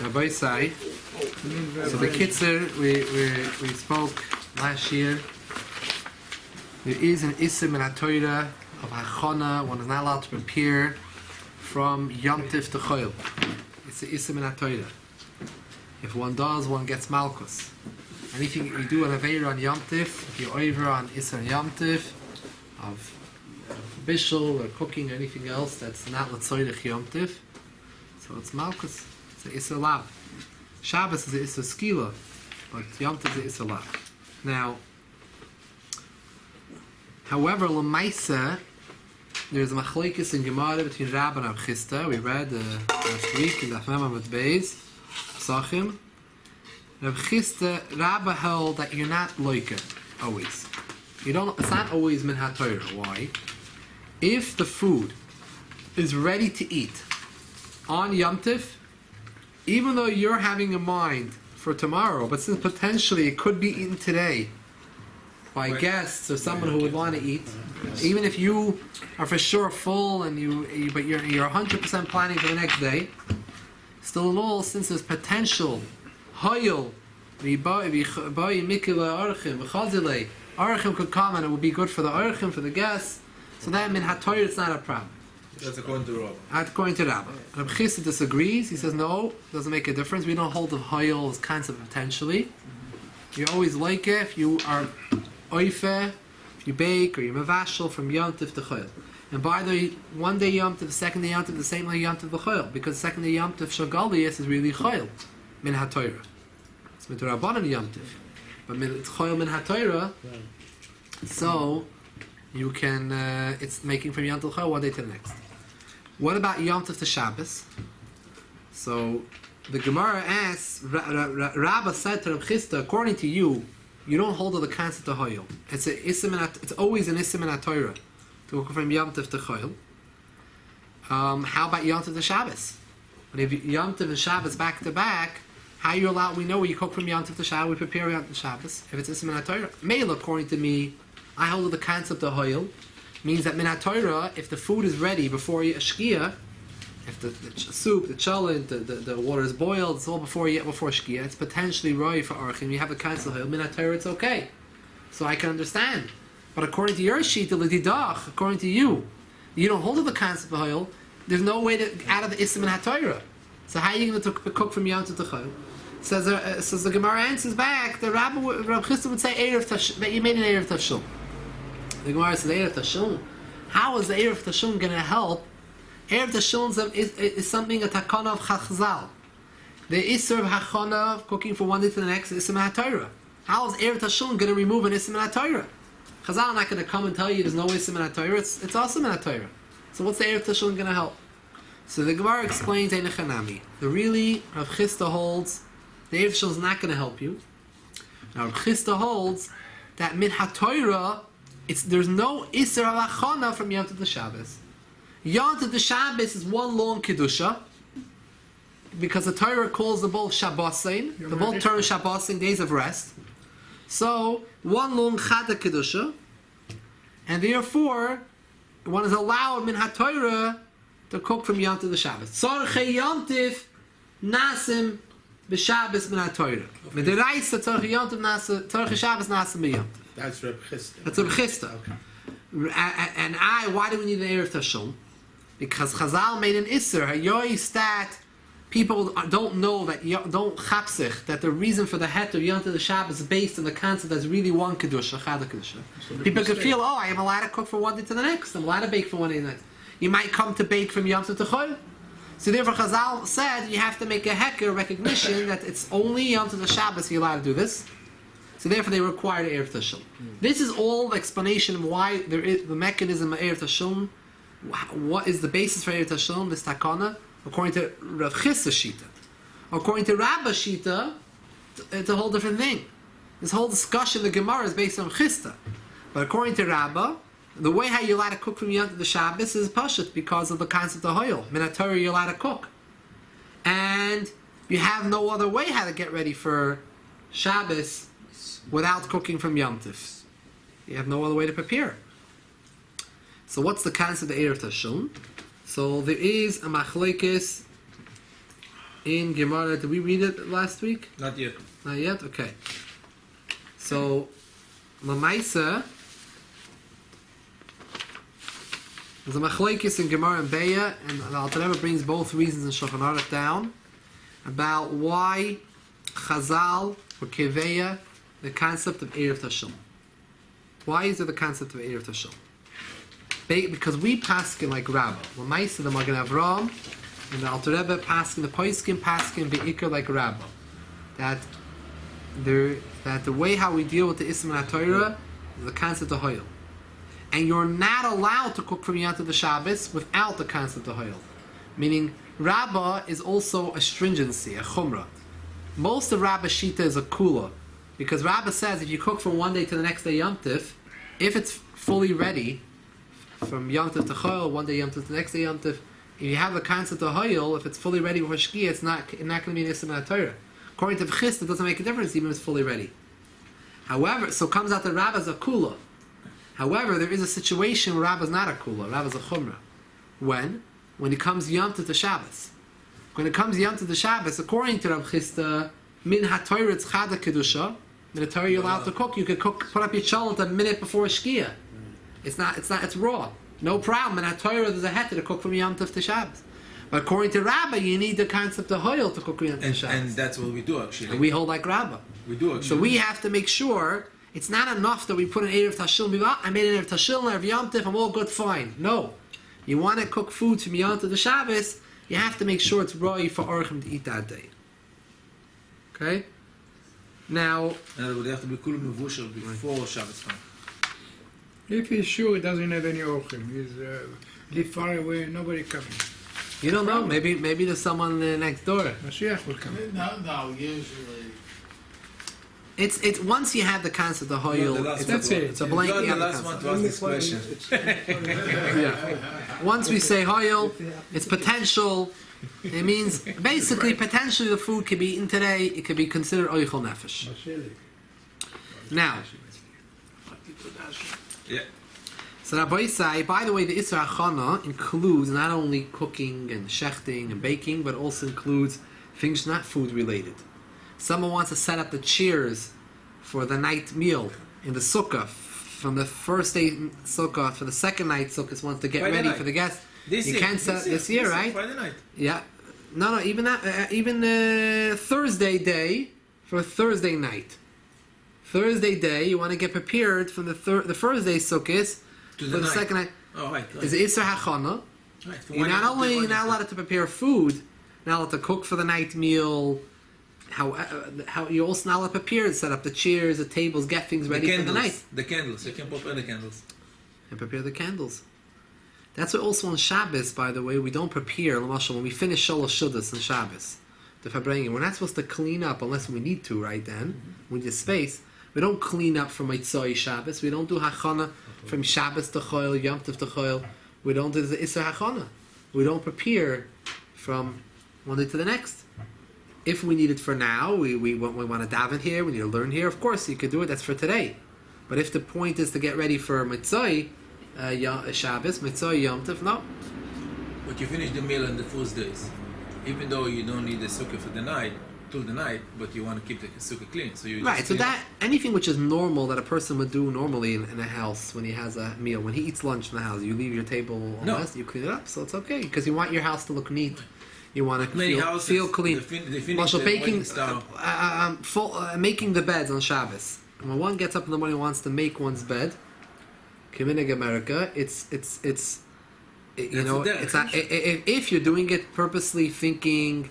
Rabbi Sai. So the Kitzer, we spoke last year. There is an Isser min HaTorah of Hachana. One is not allowed to prepare from Yom Tif to Choil. It's the Isser min HaTorah. If one does, one gets Malkus. Anything you do an Aveira on Yom Tif, if you're over on Isser Yom Tif, of bishul or cooking or anything else that's not L'tzoyrech Yom Tif, so it's Malkus. It's an Isser Lav. Shabbos is an Isser Skila, but Yom Tif is an Isser Lav. Now, however, L'maisa, there's a machlekes in Gemara between Rabba and Rav Chisda. We read last week in the Afmem with Beis, Psachim. Rav Chisda, Rabba held that you're not loiker, always. You don't. It's not always min HaTorah. Why? If the food is ready to eat on Yom Tif, even though you're having a mind for tomorrow, but since potentially it could be eaten today by guests or someone who would want to eat, even if you are for sure full and but you're 100% planning for the next day, still in all, since there's potential, hoyel, Arachim could come and it would be good for the Arachim, for the guests. So that min HaTorah, it's not a problem. That's according to Rabba. According to Rabba. Rabbi Chisda disagrees. He says, no, doesn't make a difference. We don't hold of Hoyel as concept potentially. You always like it if you are oife, if you bake, or you're mavashal from Yom Tif to Choyel. And by the way, one day Yom Tif, the second day Yom Tif, the same day Yom Tif to Choyel. Because the second day Yom Tif Shagalias is really Choyel, min HaTorah. It's mitzvah Yom Tif. But it's Choyel min HaTorah, so you can, it's making from Yom Tif Choyel one day to the next. What about Yom Tif to Shabbos? So the Gemara asks, Rabba said to Rav Chisda, according to you, you don't hold of the concept of Choyel. It's always an Isser min HaTorah to go from Yom Tif to Choyel. How about Yom Tif to Shabbos? But if Yom Tif and Shabbos back to back, how you allow? We know you cook from Yom Tif to Shabbos. We prepare Yom Tif to Shabbos. If it's Isser min HaTorah, Meil, according to me, I hold of the concept of Hoyel means that min HaTorah, if the food is ready before you shkia, if the soup, the cholent, the water is boiled, it's all before shkia. It's potentially roy for archim. You have the concept of Hoyel min HaTorah. It's okay, so I can understand. But according to your sheet, the Lididach, according to you, you don't hold of the concept of Hoyel. There's no way to out of the Isser min HaTorah. So how are you going to cook from Yom Tif to Choyel? Says the Gemara answers back. The Rav Chisda would say that you made an Erev Tashum. The Gemara says Erev Tashum. How is the Erev Tashum going to help? Erev Tashum is something a takana of Chazal. The Isser of Hachana of cooking from one day to the next is Isser min HaTorah. How is Erev Tashum going to remove an Isser min HaTorah? Chazal are not going to come and tell you there's no Isser min HaTorah. It's also min HaTorah. So what's the Erev Tashum going to help? So the Gemara explains Einechanami. The really Rav Chisda holds the Erev Tashum is not going to help you. Now Rav Chisda holds that min HaTorah, there's no Isser Hachana from Yom Tif to Shabbos. Yom Tif to Shabbos is one long Kedusha, because the Torah calls the both Shabbosin, the both term Shabbosin, days of rest. So, one long Chada Kedusha, and therefore, one is allowed min HaTorah to cook from Yom Tif to Shabbos. Tzorchei Yom Tif nasim b'Shabbos min HaTorah. Midiraisa tzorchei Yom Tif tzorchei Shabbos nasim b'Yom Tif. That's Reb Chisda. That's Reb Chisda. Okay. Why do we need an Erev Tashum? Because Chazal made an Isser, Hayoy that people don't know don't chapsich, that the reason for the het of Yom Tif to Shabbos is based on the concept that's really one Kedusha, Chada Kedusha. People could feel, I am allowed to cook from one day to the next, I'm allowed to bake from one day to the next. You might come to bake from Yom Tif to Choyel. So therefore Chazal said you have to make a heker recognition that it's only Yom Tif to Shabbos you're allowed to do this. So therefore they require the Erev Tashum. This is all the explanation of why there is the mechanism of Erev Tashum. What is the basis for Erev Tashum, this takana? According to Rav Chisda Shita. According to Rabba Shita, it's a whole different thing. This whole discussion, the Gemara, is based on Chisda. But according to Rabba, the way how you're allowed to cook from Yom Tif to Shabbos is Pashut because of the concept of Hoyel. Min HaTorah you're allowed to cook. And you have no other way how to get ready for Shabbos without cooking from Yom Tif. You have no other way to prepare. So what's the concept of Erev Tashum? So there is a machlekes in Gemara. Did we read it last week? Not yet. Not yet? Okay. So, Lamaisa, there's a machlokes in Gemara and Beya, and the Alter Rebbe brings both reasons in Shulchan Aruch down about why Chazal or Keveya, the concept of Erev Tashil. Why is there the concept of Erev Tashil? Because we paskin like Rabba. Lamaisa, the Magen Avraham, and the Alter Rebbe paskin, the Poiskin paskin be'ikar like Rabba. That the way how we deal with the Ism and HaTorah is the concept of Hoyel. And you're not allowed to cook from Yom to the Shabbos without the concept of Hoyel. Meaning, Rabbah is also a stringency, a chumrah. Most of Rabbah's shita is a kula. Because Rabbah says if you cook from one day to the next day Yom Tif, if it's fully ready, from Yom Tif to Hoyel, one day Yom Tif to the next day Yom Tif, if you have the concept of Hoyel, if it's fully ready for Shkia, it's not going to be an Ism and HaTorah. According to V'chist, it doesn't make a difference even if it's fully ready. However, so it comes out that Rabbah's a kula. However, there is a situation where Rabbah's not a kula, Rabbah's a chumrah. When? When it comes Yom Tov to Shabbos. When it comes Yom Tov to Shabbos, according to Rav Chisda, min ha-Torah it's chada kedusha. In the Torah you're allowed to cook. You could cook, put up your cholent a minute before Shkia. It's raw. No problem. In ha-Torah there's a heter to cook from Yom Tov to Shabbos. But according to Rabbah, you need the concept of Hoyel to cook Yom Tov to Shabbos. And that's what we do actually. And we hold like Rabbah. We do actually. So we have to make sure it's not enough that we put an Erev Tashil and be like, I made an Erev Tashil and Erev Yom Tif, I'm all good, fine. No. You want to cook food from Yom Tif to Shabbos, you have to make sure it's raw for Orchim to eat that day. Okay? Now... And they have to be cool mevushel before Shabbos time. If he's sure he doesn't have any ochim, he's live far away, nobody coming. You don't know, maybe there's someone next door. Mashiach will come. No, usually. It's once you have the concept of Hoyel, it's a blank. You're the last one to ask this question. Yeah. Once we say Hoyel, it's potential. It means basically potentially the food could be eaten today. It could be considered Oichel Nefesh. Now, Yeah. so Rabbi say, by the way, the Isra Chana includes not only cooking and shechting and baking, but also includes things not food related. Someone wants to set up the chairs for the night meal in the sukkah from the first day sukkah for the second night sukkah. Wants to get Friday ready night. for the guests. This year, right? Friday night. Yeah, no, even that, even Thursday day for Thursday night. Thursday day, you want to get prepared from the first day sukkahs To for the the night. second night. Oh, right. Is Isra HaChana. Right. You're not only not allowed to prepare food, you're not allowed to cook for the night meal. How you're also not allowed to prepare, set up the chairs, the tables, get things ready for the night, The candles. You can prepare the candles. and prepare the candles. That's why also on Shabbos, by the way, we don't prepare. L'mashal, when we finish Shalosh Shudas on Shabbos, the Fabrengen, we're not supposed to clean up unless we need to. Right then, we need space. We don't clean up from Mitzvah Shabbos. We don't do Hachana from Shabbos to Choil, Yom Tov to Choil. We don't do the Isra Hachana. We don't prepare from one day to the next. If we need it for now, we want to daven here, we need to learn here, of course you could do it, that's for today. But if the point is to get ready for Mitzvah Shabbos, Mitzvah Yom Tov, no. But you finish the meal on the first days. Even though you don't need the sukkah for the night, till the night, but you want to keep the sukkah clean. So you Right, just so clean that, anything which is normal that a person would do normally in a house when he has a meal, when he eats lunch in the house, you leave your table unless you clean it up, so it's okay, because you want your house to look neat. You want to Many houses, feel clean. they finish Marshall, the baking, wedding style. making the beds on Shabbos. When one gets up in the morning and wants to make one's bed, Kiminig America, if you're doing it purposely thinking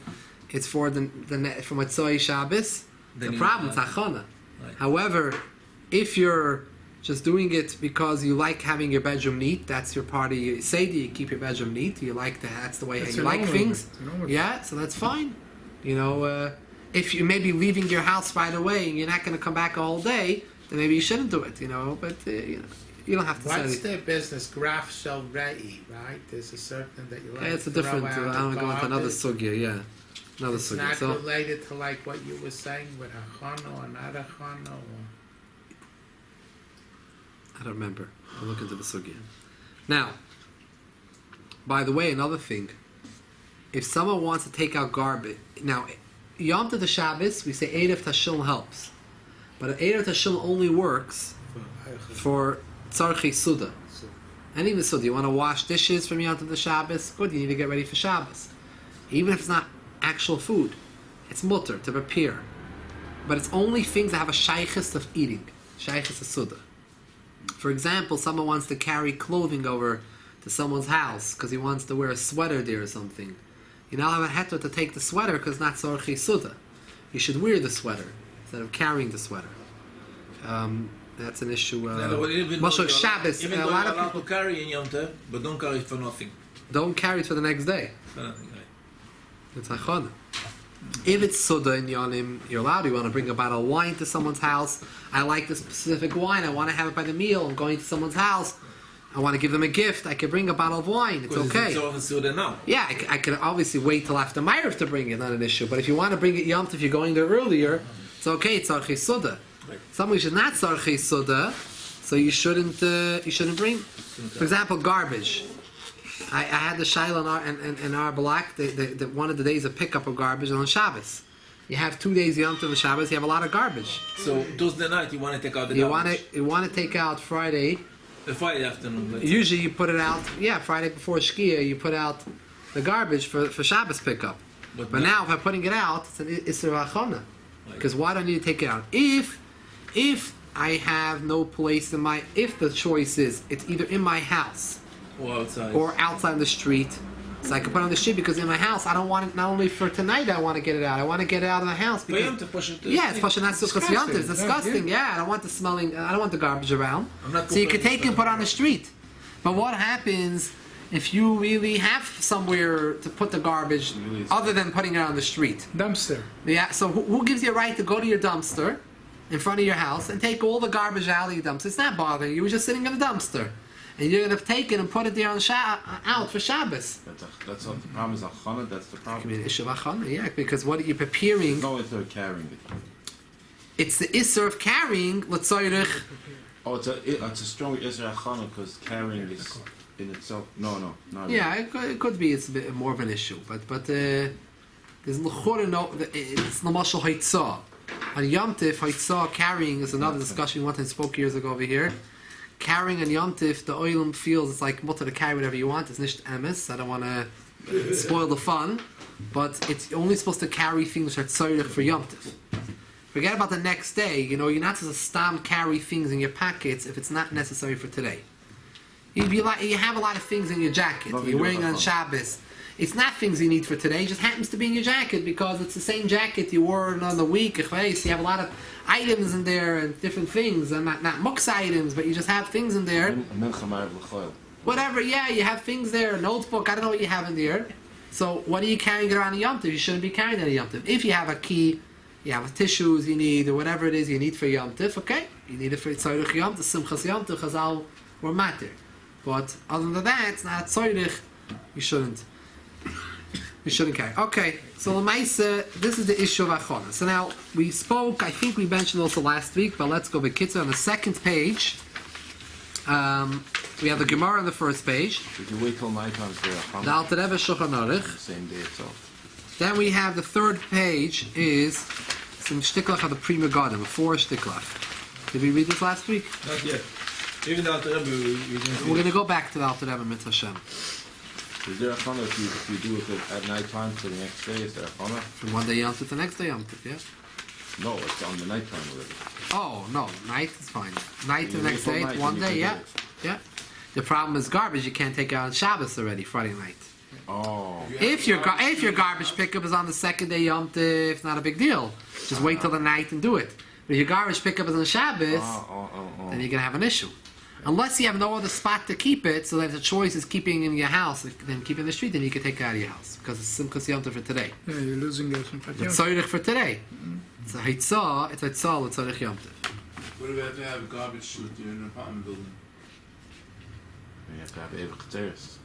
it's for for Matzoi Shabbos, Then the you problem is know. Hachana. Right. However, if you're just doing it because you like having your bedroom neat, that's your part of your Seder, you keep your bedroom neat, that's the way That's you a like normal things. thing. It's a normal Yeah, so that's fine. If you may be leaving your house right away and you're not going to come back all day, then maybe you shouldn't do it, but you don't have to What's say. their business? Graf shel rei, right? There's a certain that you like. Yeah, it's a to different. throw out I don't the go into another garbage. sugya. Yeah, another It's sugya. not So related to like what you were saying with Hachano or not Hachano. I don't remember. I'll look into the sugya. Now, by the way, another thing. if someone wants to take out garbage, now, Yom Tov the Shabbos, we say Erev Tashilin helps. But Erev Tashilin only works for Tzarchei Suda. And even so, do you want to wash dishes from Yom Tov the Shabbos? Good, you need to get ready for Shabbos. Even if it's not actual food, it's mutter to prepare. But it's only things that have a shaykhis of eating, shaykhis of Suda. For example, someone wants to carry clothing over to someone's house because he wants to wear a sweater there or something. You now have a heter to take the sweater because it's not tzarchei suda. You should wear the sweater instead of carrying the sweater. That's an issue. Moshe Shabbos. Even though you're allowed to carry in Yom Tov, but don't carry it for nothing. Don't carry it for the next day. For nothing, right? It's achana. If it's suda in Yonim, you're allowed. You want to bring a bottle of wine to someone's house. I like this specific wine. I want to have it by the meal. I'm going to someone's house. I want to give them a gift. I can bring a bottle of wine. It's okay. It's all Suda now. Yeah, I can obviously wait till after Ma'ariv to bring it. Not an issue. But if you want to bring it Yom Tov, if you're going there earlier, it's okay. It's tzarchei suda. Right. Somebody should not tzarchei suda, so you shouldn't bring. For example, garbage. I had the shayla in our block. The one of the days of pickup of garbage on Shabbos. You have 2 days Yom Tov and Shabbos. You have a lot of garbage. So Tuesday night you want to take out the You garbage. want to take out Friday. The Friday afternoon. Let's say. Usually you put it out. Yeah, Friday before Shkia, you put out the garbage for Shabbos pickup. But now if I'm putting it out, it's an Isser Achana. Because why do I need to take it out? If I have no place in my, if the choice is it's either in my house or outside on the street, so I can put it on the street because in my house I don't want it. Not only for tonight I want to get it out. I want to get it out of the house because Yom Tov, push it to yeah, it's pushing not so Disgusting. It's disgusting. Yeah, I don't want the smelling. I don't want the garbage around. I'm not So you can complaining take it and put it on the street. But what happens if you really have somewhere to put the garbage other than putting it on the street? Dumpster. Yeah. So who gives you a right to go to your dumpster in front of your house and take all the garbage out of your dumpster? It's not bothering you. You're just sitting in the dumpster. And you're going to take it and put it there on out for Shabbos. That's what the problem is. Achana, that's the I problem. mean, Ishav Achana, yeah, because what are you preparing? No, it's carrying it. It's the Isser of carrying, L'tzoyrich. Oh, it's a strong Isra Achana because carrying is in itself. No, not Yeah, it could be it's a bit more of an issue, but there's l'chora no, it's l'mashal haitzah. On Yom Tif, haitzah carrying is another discussion we went and spoke years ago over here. Carrying on Yom Tif, the oilam feels it's like mutter to carry whatever you want. It's nicht emes. I don't want to spoil the fun, but it's only supposed to carry things that are tzorich for Yom Tif. Forget about the next day. You know, you're not supposed to stam carry things in your pockets if it's not necessary for today. You have a lot of things in your jacket. You're wearing on Shabbos. It's not things you need for today. It just happens to be in your jacket because it's the same jacket you wore another week. So you have a lot of items in there and different things, and not muksa items, but you just have things in there. Whatever, yeah, you have things there, a notebook, I don't know what you have in there. So what are you carrying around a Yom Tov? You shouldn't be carrying that a Yom Tov. If you have a key, you have tissues you need, or whatever it is you need for Yom Tov, okay, you need it for Tzorich Yom Tov, Simchas Yom Tov, Chazal, or Matir. But other than that, it's not Tzorich, you shouldn't carry. Okay, so L'maisa, this is the issue of Achona. So now, we spoke, I think we mentioned also last week, but let's go with Kitzur on the second page. We have the Gemara on the first page. Did you wait till night time for The Achana? Alter Rebbe Shulchan Aruch. The same day itself. Then we have the third page is some shtiklach of the Pri Megadim, 4 shtiklach. Did we read this last week? Not yet. Even the Alter Rebbe, we didn't We're going to go back to the Alter Rebbe Mitzvah Hashem. Is there Achana if you do it at night time to the next day? Is there Achana? From one day Yom Tov to the next day Yom Tov, yeah? No, it's on the night time already. Oh, no, night is fine. Night to You the next wait till day, night it's one and you day, can yeah. do it. Yeah. The problem is garbage, you can't take it on Shabbos already, Friday night. Oh. If your garbage pickup is on the second day Yom Tov, it's not a big deal. Just wait till the night and do it. But if your garbage pickup is on Shabbos, then you're going to have an issue. Unless you have no other spot to keep it, so that the choice is keeping it in your house, then keep it in the street, then you can take it out of your house. Because it's Simchas Yom Tov for today. Yeah, you're losing your sympathy. It's Tzorich for today. It's a Hitzah, it's Tzorich Yom Tov. What about to have a garbage chute in an apartment building? You have to have Evach Teres.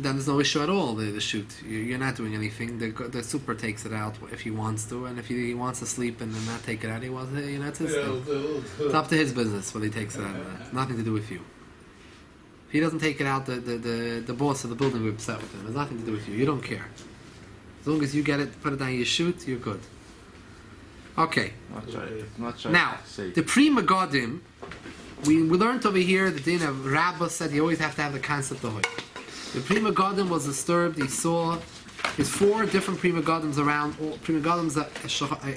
Then there's no issue at all, the shoot. You're not doing anything. The super takes it out if he wants to, and if he wants to sleep and then not take it out, he wants to, that's his thing. It's up to his business whether he takes it out or not. It's nothing to do with you. If he doesn't take it out, the boss of the building will be upset with him. It has nothing to do with you. You don't care. As long as you get it, put it down your chute, you're good. Okay. Not try Now, to say. the Pri Megadim, we learned over here, the din of Rabbah said you always have to have the concept of Hoy. The Pri Megadim was disturbed. He saw his 4 different Pri Megadims around, all Pri Megadims that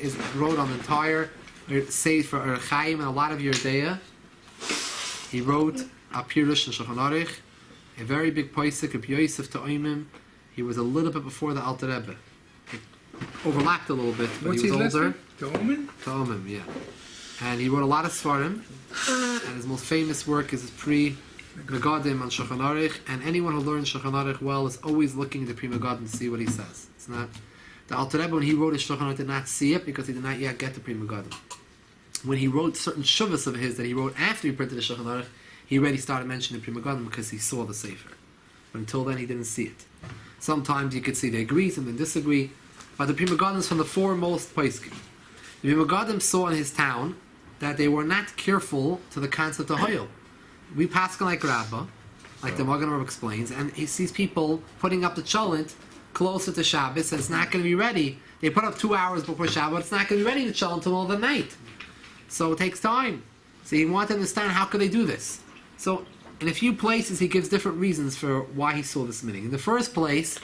is wrote on the entire Sefer for Chaim and a lot of Yerdea. He wrote a Pirush and Shulchan Aruch, a very big Paisik of Yosef to Oimim. He was a little bit before the Alter Rebbe. It overlapped a little bit, but What's he was his older. last name? Toman? Talmud, yeah. And he wrote a lot of Svarim, and his most famous work is his Pri Megadim on Shulchan Aruch, and anyone who learns Shulchan Aruch well is always looking at the Pri Megadim to see what he says. It's not... The Alter Rebbe, when he wrote his Shulchan Aruch, did not see it because he did not yet get the Pri Megadim. When he wrote certain shuvas of his that he wrote after he printed the Shulchan Aruch, he already started mentioning the Pri Megadim because he saw the Sefer. But until then, he didn't see it. Sometimes you could see they agree, some they disagree, but the Pri Megadim is from the 4 most Paiskim. The Pri Megadim saw in his town that they were not careful to the concept of Hoyel. We paskin like Rabbah, like the Magen Avraham explains, and he sees people putting up the cholent closer to Shabbos, and it's not going to be ready. They put up 2 hours before Shabbos, it's not going to be ready to cholent until the night. So it takes time. So you want to understand how could they do this. So in a few places he gives different reasons for why he saw this meaning. In the first place,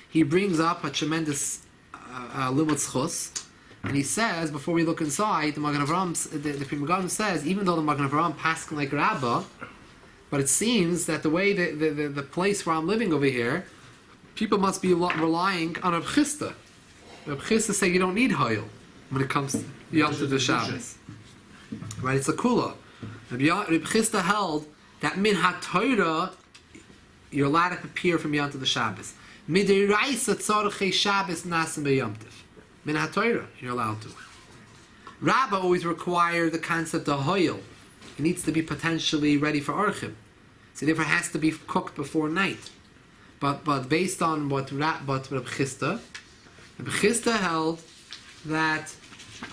he brings up a tremendous limud zchus, and he says, before we look inside, the Magen Avraham, the Pri Megadim says, even though the Magen Avraham paskin like Rabbah, but it seems that the way the place where I'm living over here, people must be relying on Reb Chisda. Reb Chisda say you don't need Hoyel when it comes to Yom Tov Shabbos. Right, it's a kula. Reb Chisda held that min ha-Torah you're allowed to prepare from Yom Tov Shabbos. Midiraisa tzorchei Shabbos nasim b'Yom Tov. Min ha-Torah you're allowed to. Rabbah always required the concept of Hoyel. It needs to be potentially ready for Orchim. So therefore it has to be cooked before night. But based on what Reb Chisda held that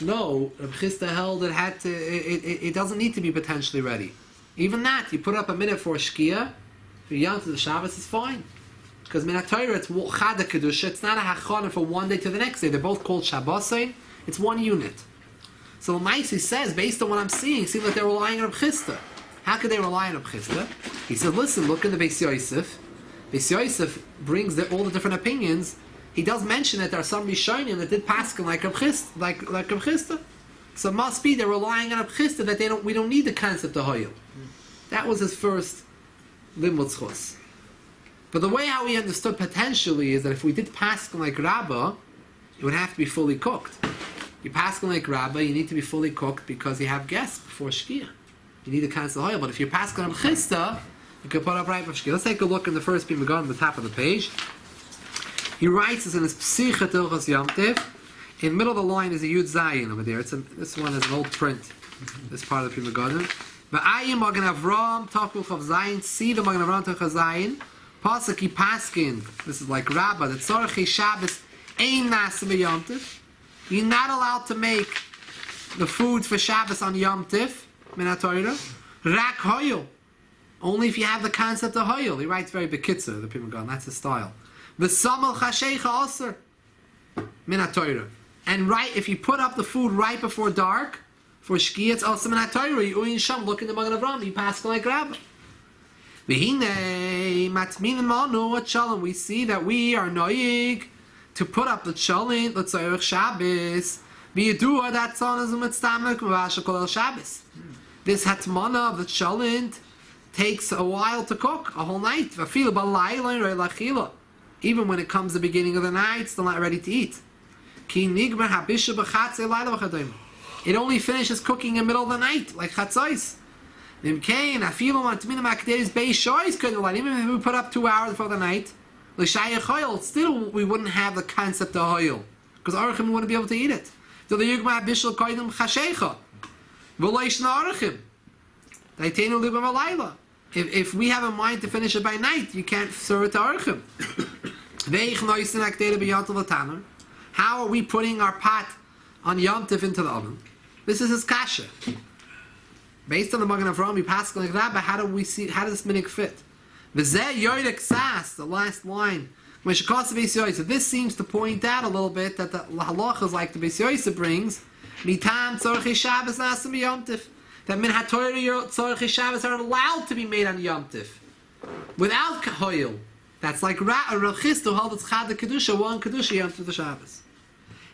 no, Reb Chisda held it doesn't need to be potentially ready. Even that, you put up a minute for Shkia, for Yom Tov Shabbos is fine. Because Min HaTorah, it's Chada Kedusha, it's not a Hachana for one day to the next day. They're both called Shabbosin, it's one unit. So Maisi says, based on what I'm seeing, it seems like they're relying on Reb Chisda. How could they rely on Reb Chisda? He says, listen, look in the Beis Yosef. Beis Yosef brings all the different opinions. He does mention that there are some Rishonim that did paskin like Reb Chisda. So it must be they're relying on Reb Chisda that we don't need the concept of Hoyel. That was his first limud zchus. But the way how he understood potentially is that if we did paskin like Rabbah, it would have to be fully cooked. You paskin like Rabbah, you need to be fully cooked because you have guests before Shkia. You need the concept of Hoyel. But if you're paskin Reb Chisda, you can put up right before Shkia. Let's take a look in the first Pri Megadim on the top of the page. He writes this in his Psicha Tilchos Yom Tov. In the middle of the line is a Yud Zayin over there. This one is an old print. This part of the Pri Megadim. V'ayim Magen Avraham Tachul Chav Zayin. See the Magen Avraham Tachul Zayin. Pasaki Paskin. This is like Rabbah. The Tzorchei Shabbos Ein Nasim Yom Tov. You're not allowed to make the food for Shabbos on Yom Tov. Min HaTorah. Rak Hoyel. Only if you have the concept of Hoyel. He writes very bekitzer, the Pri Megadim. That's his style. V'samel Chasheicha Aser. Min HaTorah. And right, if you put up the food right before dark, for Shkia, it's also Min HaTorah. You uyin sham, look in the Magen Avraham, you pass like Rabbah. V'hinei matmin manu at Shalom. We see that we are noyig to put up the Shalom, let's say Shabbos. V'yedua that son is u'mitztamek v'vasha kol Shabbos. This hatmana of the Shalom takes a while to cook, a whole night. V'afilu b'layla re'lachila. Even when it comes the beginning of the night, it's still not ready to eat. It only finishes cooking in the middle of the night, like chatzos. Even if we put up 2 hours before the night, still we wouldn't have the concept of Hoyel, because Arachim wouldn't be able to eat it. If we have a mind to finish it by night, you can't serve it to Arachim. How are we putting our pot on Yom Tov into the oven? This is his kasha. Based on the Magen Avraham, we pass like that, but how does this minig fit? V'zeh yoyrek sas, the last line. So this seems to point out a little bit that the halachas like the Beis Yosef brings, mitam tzorchei Shabbos nasim Yom Tif, that min haTorah tzorchei Shabbos are allowed to be made on Yom Tif without hoil. That's like Rav Chisda held it's Chad the Kedusha, one Kedusha Yom Tif the Shabbos.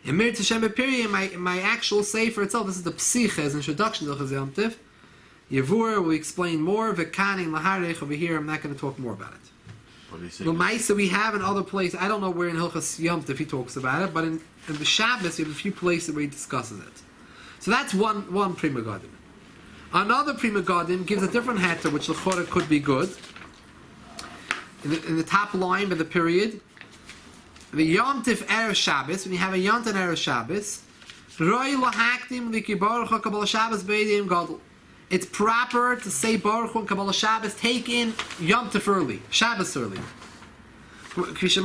In Mir Tashem B'Piri, in my actual sefer itself, this is the Psiches introduction to Chaz Yom Tif. Yevur will explain more. V'kani laharich over here. I'm not going to talk more about it. L'maisa we have in other places. I don't know where in Hilchas Yom Tif he talks about it, but in the Shabbos you have a few places where he discusses it. So that's one Prima Gadim. Another Prima Gadim gives a different heter, which l'chora could be good. In the top line of the period, the Yom Tif Erev Shabbos, when you have a Yom Tif Erev Shabbos, Roi lahaktim likibaruch HaKabbalah Shabbos beidim gadol. It's proper to say Baruch Hu and Kabbalah Shabbos, take in Yom Tov early, Shabbos early. This is a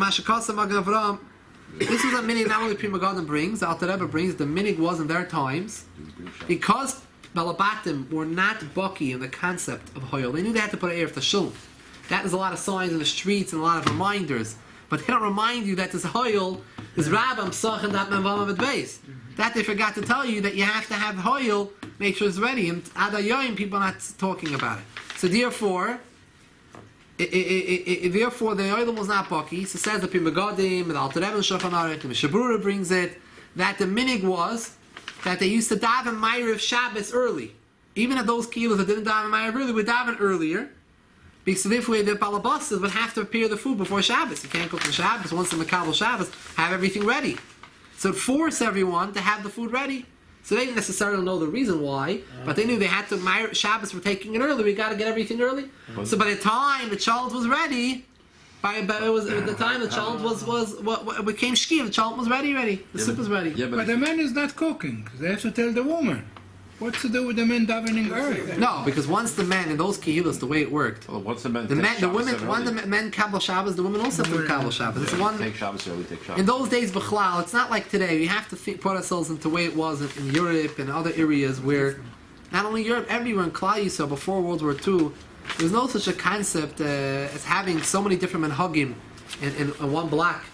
minig not only Prima Gadim brings, the Alter Rebbe brings, the minig was in their times, because Balabatim were not bucky in the concept of Hoyel. They knew they had to put an Erev Tashul. That is a lot of signs in the streets and a lot of reminders. But they don't remind you that this Hoyel is Rabbam Sach and that Menvalam at base. That they forgot to tell you that you have to have Hoyel, make sure it's ready. And Adayoyim, people are not talking about it. So therefore, the Oilam was not Baki. So says the Pri Megadim, the Alter Rebbe Shulchan Aruch, and the Shabrura brings it, that the minig was that they used to daven Ma'ariv Shabbos early. Even at those kilos that didn't daven Ma'ariv early, would daven earlier. Because this way the Balabasas would have to prepare the food before Shabbos. You can't cook for Shabbos. Once the Makabel Shabbos, have everything ready. So it forced everyone to have the food ready. So they didn't necessarily know the reason why, but they knew they had to. Shabbos were taking it early. We got to get everything early. So by the time the child was ready, at the time the child was what became shkia. The child was ready. The soup was ready. Yeah, but the man is not cooking. They have to tell the woman. What's to do with the men davening early? No, because once the men in those kehilas, the way it worked, What's the men? the men Kabbalah Shabbos, the women also have to Kabbalah Shabbos. It's one. Take Shabbos early. Take Shabbos. In those days, b'chlal, it's not like today. We have to put ourselves into the way it was in Europe and other areas where, not only Europe, everywhere in Klal Yisrael before World War II, there's no such a concept as having so many different menhagim in one block.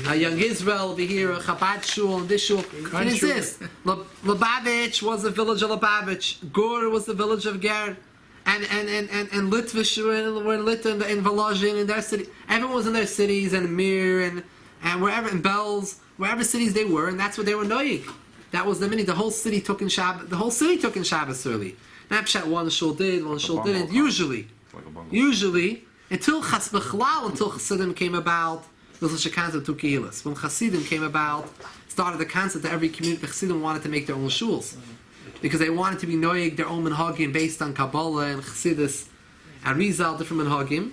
A young Israel over here, a Chabad shul, and this shul. It exists. Lubavitch was the village of Lubavitch. Gur was the village of Ger. And Litvish were in Lit in Volozhin in their city. Everyone was in their cities, and Mir and wherever, in Belz, wherever cities they were, and that's what they were knowing. That was the minute. The whole city took in Shabbos. The whole city took in Shabbos early. Not pshat one shul did, one shul didn't. Usually, until Chassidim came about, there was such a concept of Tukihilas. When Chassidim came about, started the concept that every community Chassidim wanted to make their own shuls. Because they wanted to be noyig their own minhagim based on Kabbalah and Chassidus, Arizal, different minhagim,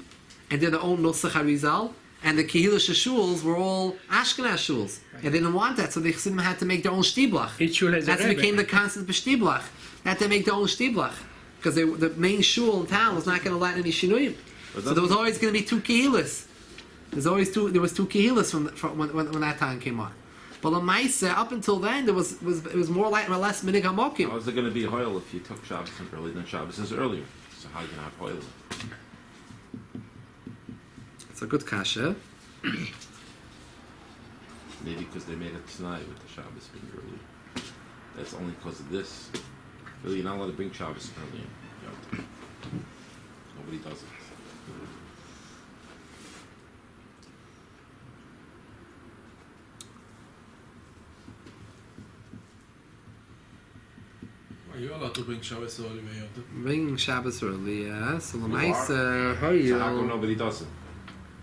and they're their own Nusach Arizal, and the Kehilish shuls were all Ashkenaz shuls. And they didn't want that, so the Chassidim had to make their own Shtiblach. Each shul has That became the concept of Shtiblach. They had to make their own Shtiblach. Because the main shul in town was not going to let any Shinuyim. So there was always going to be two Kehilas. There was two Kehilas from when that time came on. But the Maisa, up until then, it was more like or less minig hamokim. How is it going to be hoil if you took Shabbos early than Shabbos is earlier? So how are you going to have hoil? It's a good kasha. Maybe because they made it tonight with the Shabbos being early. That's only because of this. Really, you're not allowed to bring Shabbos early. Nobody does it. You're allowed to bring Shabbos early. Bring Shabbos early, yeah. So the Maisa, So how come nobody does it?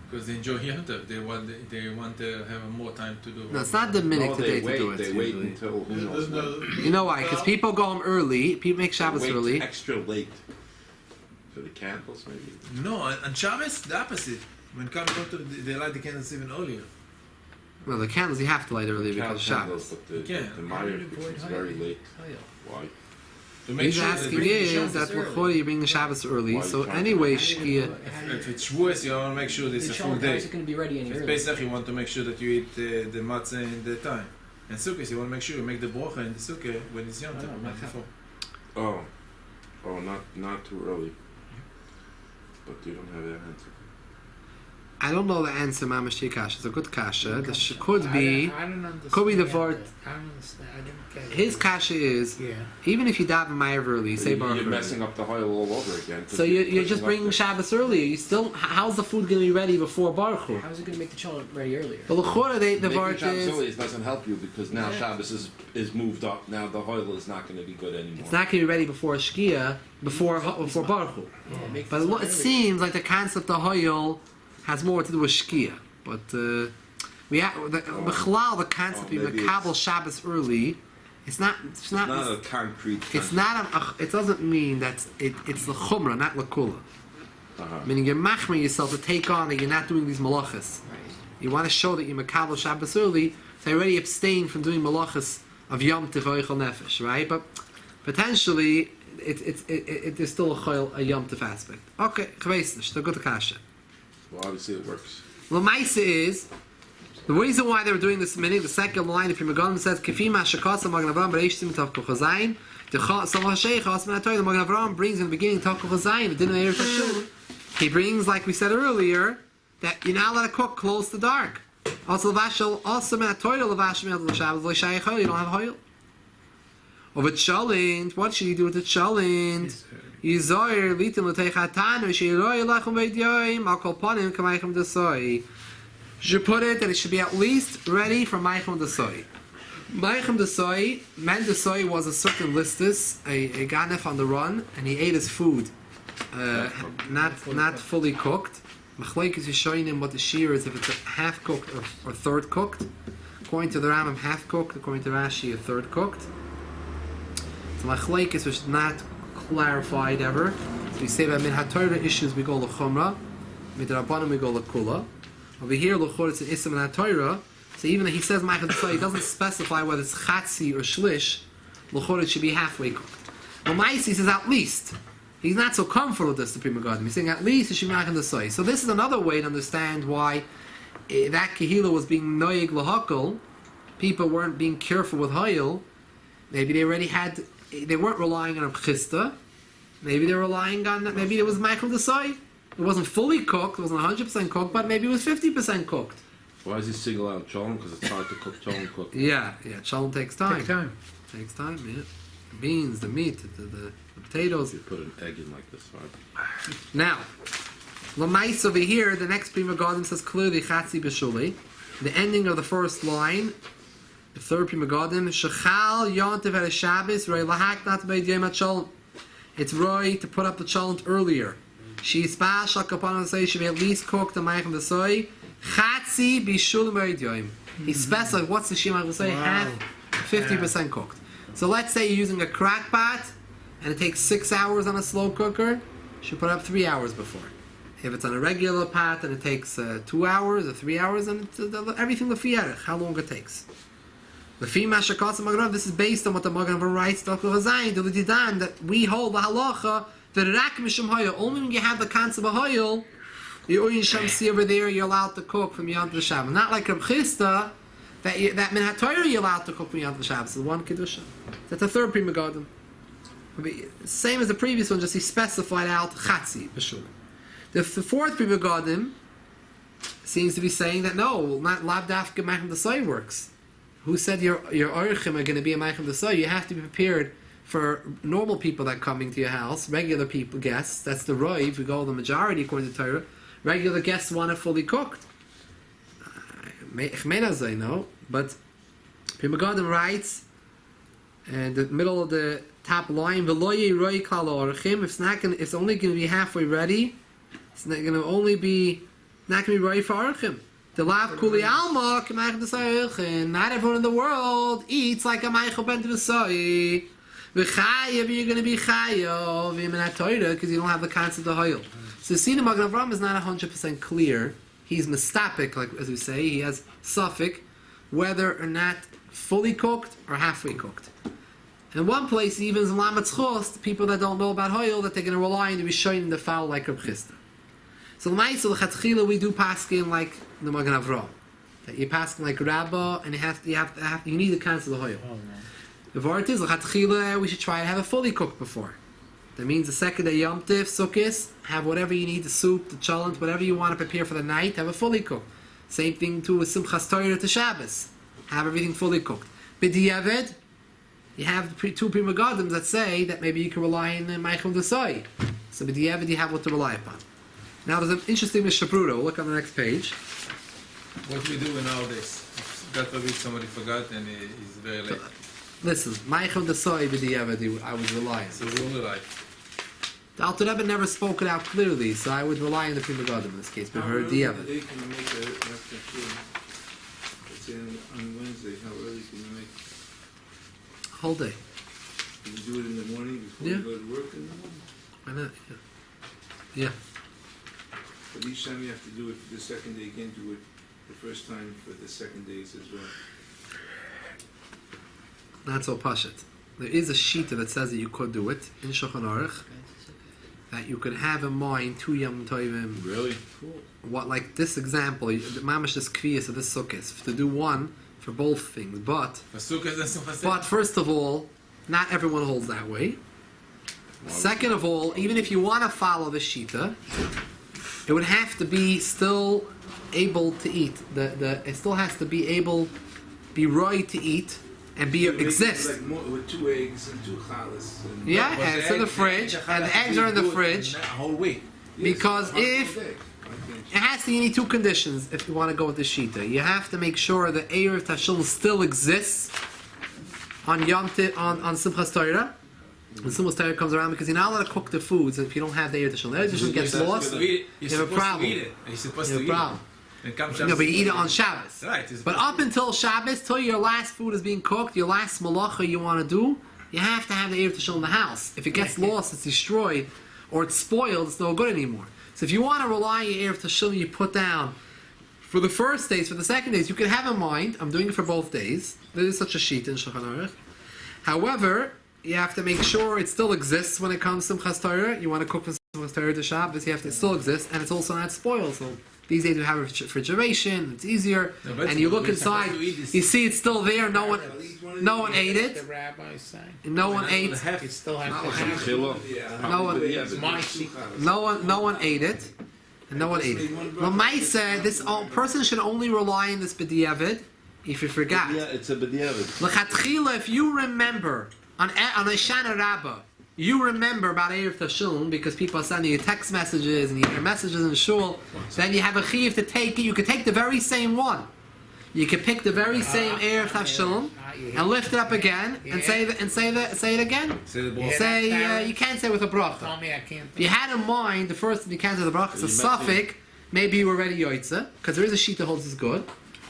Because they enjoy Yom Tov. They want to have more time to do. No, it's not the minute today to do it. They wait until who knows what. You know why? Because people go home early. People make Shabbos Wait early. extra late for the candles, maybe. No, on Shabbos, the opposite. When come to, they light the candles even earlier. Well, the candles you have to light early because of Shabbos. But the Yeah. Maya is very late. Why? To make He's sure asking they bring the is Shabbos that early. before you bring the Shabbos early. Why are you So trying to anyway, make Shkia. If it's Shavuos, you want to make sure it's The a full Shabbat day. isn't going to be ready any If it's earlier. Pesach, you want to make sure that you eat the matzah in the time. And Sukkot, you want to make sure you make the brocha in the Sukkot when it's Yom Tov, not before. Oh, not too early. but you don't have that answer. I don't know the answer, Mama Shikash. It's a good kasha. Could be I don't understand. could be the vort. I don't understand. I didn't get it. His kasha is Yeah. even if you daven Ma'ariv early, say You're Baruch early. messing up the Hoyle all over again. 'cause So you're pushing just up bringing the- Shabbos earlier. You still how's the food going to be ready before Baruch Hu? How is it going to make the cholent ready earlier? Well, the Making vort Shabbos is early doesn't help you because now Yeah. Shabbos is moved up. Now the Hoyle is not going to be good anymore. it's not going to be ready before Shkia before Baruch Hu. Yeah, make But it seems like the concept of Hoyle has more to do with Shkia. But we have the concept of maybe Makabel Shabbos early. It's not. It's not a concrete. It's not. It doesn't mean that it's the chumrah, not the kula. Uh-huh. Meaning you're machmir yourself to take on that you're not doing these malachas. You want to show that you're makabel Shabbos early. So you already abstain from doing malachas of yom tiv oichel nefesh, right? But potentially there's still a yom tiv aspect. Okay, chveisnish. So go to kasha. Well, obviously it works. Lamaisa is the reason why they were doing this meaning. The second line, if you're Megalim says, "Kefima shekasa Magen Avraham bereishtim tavkol chazayin." The Samach Sheikh Asman Atoy, the Magen Avraham brings in the beginning tavkol chazayin. It didn't hear Tashul. He brings, like we said earlier, that you're not allowed to cook close to dark. Also, Levashel also man Atoy Levashel Mel Shabbos L'Shayich you don't have oil. Over chalent, what should you do with the chalent? Yizoyer litim l'teichatanu sheiroi lachem v'edyoim al kol panim k'maychem desoi. Should put it that it should be at least ready for Maychem Desoi. Maychem Desoi, Man Desoi was a certain listus, a ganef on the run, and he ate his food not fully cooked. Machlekes is showing him what the shear is, if it's half cooked or third cooked. According to the Rambam, half cooked. According to Rashi, a third cooked. So Machlekes was not clarified ever. So we say that min haTorah issues we go l'chumra, midrabanan we go l'kula. Over here, l'chor it's an isam and haTorah. So even though he says Maychem Desoi, he doesn't specify whether it's chatzi or shlish. L'chor it should be halfway cooked. But Maisi says at least. He's not so comfortable with this, the Prima Gadim. He's saying at least it should be Maychem Desoi. So this is another way to understand why that Kehila was being noyig l'hakol. People weren't being careful with Hayil. Maybe they already had. They weren't relying on a chista. Maybe they were relying on. Maybe it was Maychem Desoi. It wasn't fully cooked. It wasn't 100% cooked, but maybe it was 50% cooked. Why does he single out cholent? Because it's hard to cook cholent cook. Yeah. Cholent takes time. Take time. Yeah. The beans, the meat, the potatoes. You put an egg in like this, right? Now, Lamais over here, the next Prima Gadim says clearly Chatzi B'Shuli. The ending of the first line, the third Prima Gadim, Shechal Yontev at Shabbos, Roy Lahak Not Beit Yom HaCholent. It's Roy to put up the Cholent earlier. She Spash Shakapan say should be at least cooked the Maychem Desoi. Chatzi B'Shul Beit Yom. He specifies what's the Shema Desoi, half 50% cooked. So let's say you're using a crack pot and it takes 6 hours on a slow cooker, you should put up 3 hours before. If it's on a regular pot and it takes 2 hours or 3 hours, and it's, everything lefiyerich, how long it takes. This is based on what the Magen Avraham writes, that we hold the halacha that rak mishum hayil. Only when you have the concept of hayil, you shamsi over there, you're allowed to cook from Yom to Shabbos. Not like Reb Chisda, that min haTorah you're allowed to cook from Yom to Shabbos. The one kedusha. That's the third Prima Gadim. Same as the previous one, just he specified out chatzi b'shul. The fourth Prima Gadim seems to be saying that no, not lav dafka Maychem Desoi works. Who said your orchim are going to be a Maychem Desoi? You have to be prepared for normal people that are coming to your house, regular people, guests. That's the roiv. We go the majority according to Torah. Regular guests want it fully cooked. I know, but Prima Gadim writes in the middle of the top line, "V'loyi roi klal orchim." It's only going to be halfway ready. It's not going to only be not going to be ready for orchim. The lav kuli alma k'maychem desoi. Not everyone in the world eats like a maychem ben desoi. V'chayav, you're going to be chayav v'yimin haTorah because you don't have the concept of hayil. So see, the Magen Avraham is not 100% clear. He's mistapik, like as we say. He has suffix whether or not fully cooked or halfway cooked. In one place, even in Lametz Chos, people that don't know about Hoyle, that they're going to rely on to be showing the fowl like Reb Chisda. So L'maisel Chatchila, we do paskin like the Magen Avraham. That you paskin like Rabbah, and you need the concept of Hoyle. The word is L'chatchila, we should try to have it fully cooked before. That means the second day Yom Tif, Sukkis, have whatever you need, the soup, the cholent, whatever you want to prepare for the night, have it fully cooked. Same thing too with Simchas Torah to Shabbos. Have everything fully cooked. B'diavad, you have two prima godim that say that maybe you can rely on Meichel Desai. So b'diavad you have what to rely upon. Now there's an interesting Mishabruto. Look on the next page. What we do nowadays? God forbid somebody forgot and it's very late. Listen, Meichel Desai b'diavad I would rely on. So we only like. The Alter Rebbe never spoke it out clearly, so I would rely on the prima godim in this case. But her diavad. They can make a it's on Wednesday. How early can you make? Whole day. Can you do it in the morning before Yeah. you go to work in the morning? Why not? Yeah. But each time you have to do it for the second day, you can't do it the first time for the second days as well. Not so pashut. There is a shita that says that you could do it in Shulchan Aruch, that you could have in mind two Yom Tovim. Really? What, like this example, the mamash this kviyas of this sukkahs, to do one for both things. But first of all, not everyone holds that way. Second of all, even if you want to follow the shita, it would have to be still able to eat. It still has to be right to eat and be exist. Like more, with 2 eggs and 2 challahs. Yeah, and it's in the fridge, and the eggs are in the fridge. A whole week. Because if it has to, you need two conditions if you want to go with the shita. You have to make sure that Erev Tashilum still exists on Yom Tiv, on Simchas Torah. When Simchas Torah comes around, because you're not allowed to cook the foods if you don't have the Erev Tashilum. The Erev Tashilum gets lost. You have a problem. You're supposed You to have eat a it. problem. And come No, but you eat it on Shabbos. Right. But up until Shabbos, till your last food is being cooked, your last malacha you want to do, you have to have the Erev Tashilum in the house. If it gets lost, it's destroyed, or it's spoiled, it's no good anymore. So if you want to rely on your Erev Tashilum, you put down for the first days, for the second days, you can have in mind, I'm doing it for both days. There is such a sheet in Shulchan Aruch. However, you have to make sure it still exists when it comes to Simchas Torah. You want to cook from Simchas Torah to Shabbos, you have to it still exist, and it's also not spoiled. So these days we have refrigeration, it's easier, No, and you look we're inside, supposed to eat this. you see it's still there, no one ate The it, rabbi's saying. no one ate, You still have to have it. Chila. no one, It's my secret. no one ate it, and no one ate it. Lamaisa, this person should only rely on this b'diavad if you forgot. Yeah, it's a b'diavad. L'chatchila, if you remember on a Shana Rabbah, you remember about Erev Tashilum because people are sending you text messages and you hear messages in the shul. Then you have a chiyuv to take it. You could take the very same one. You could pick the very same Erev Tashilum and lift it up again and say it again. Say you can't say with a bracha. Tell me I can't. If you had in mind the first thing you can't say the bracha, it's a suffix. Maybe you were already yoitza because there is a sheet that holds is good.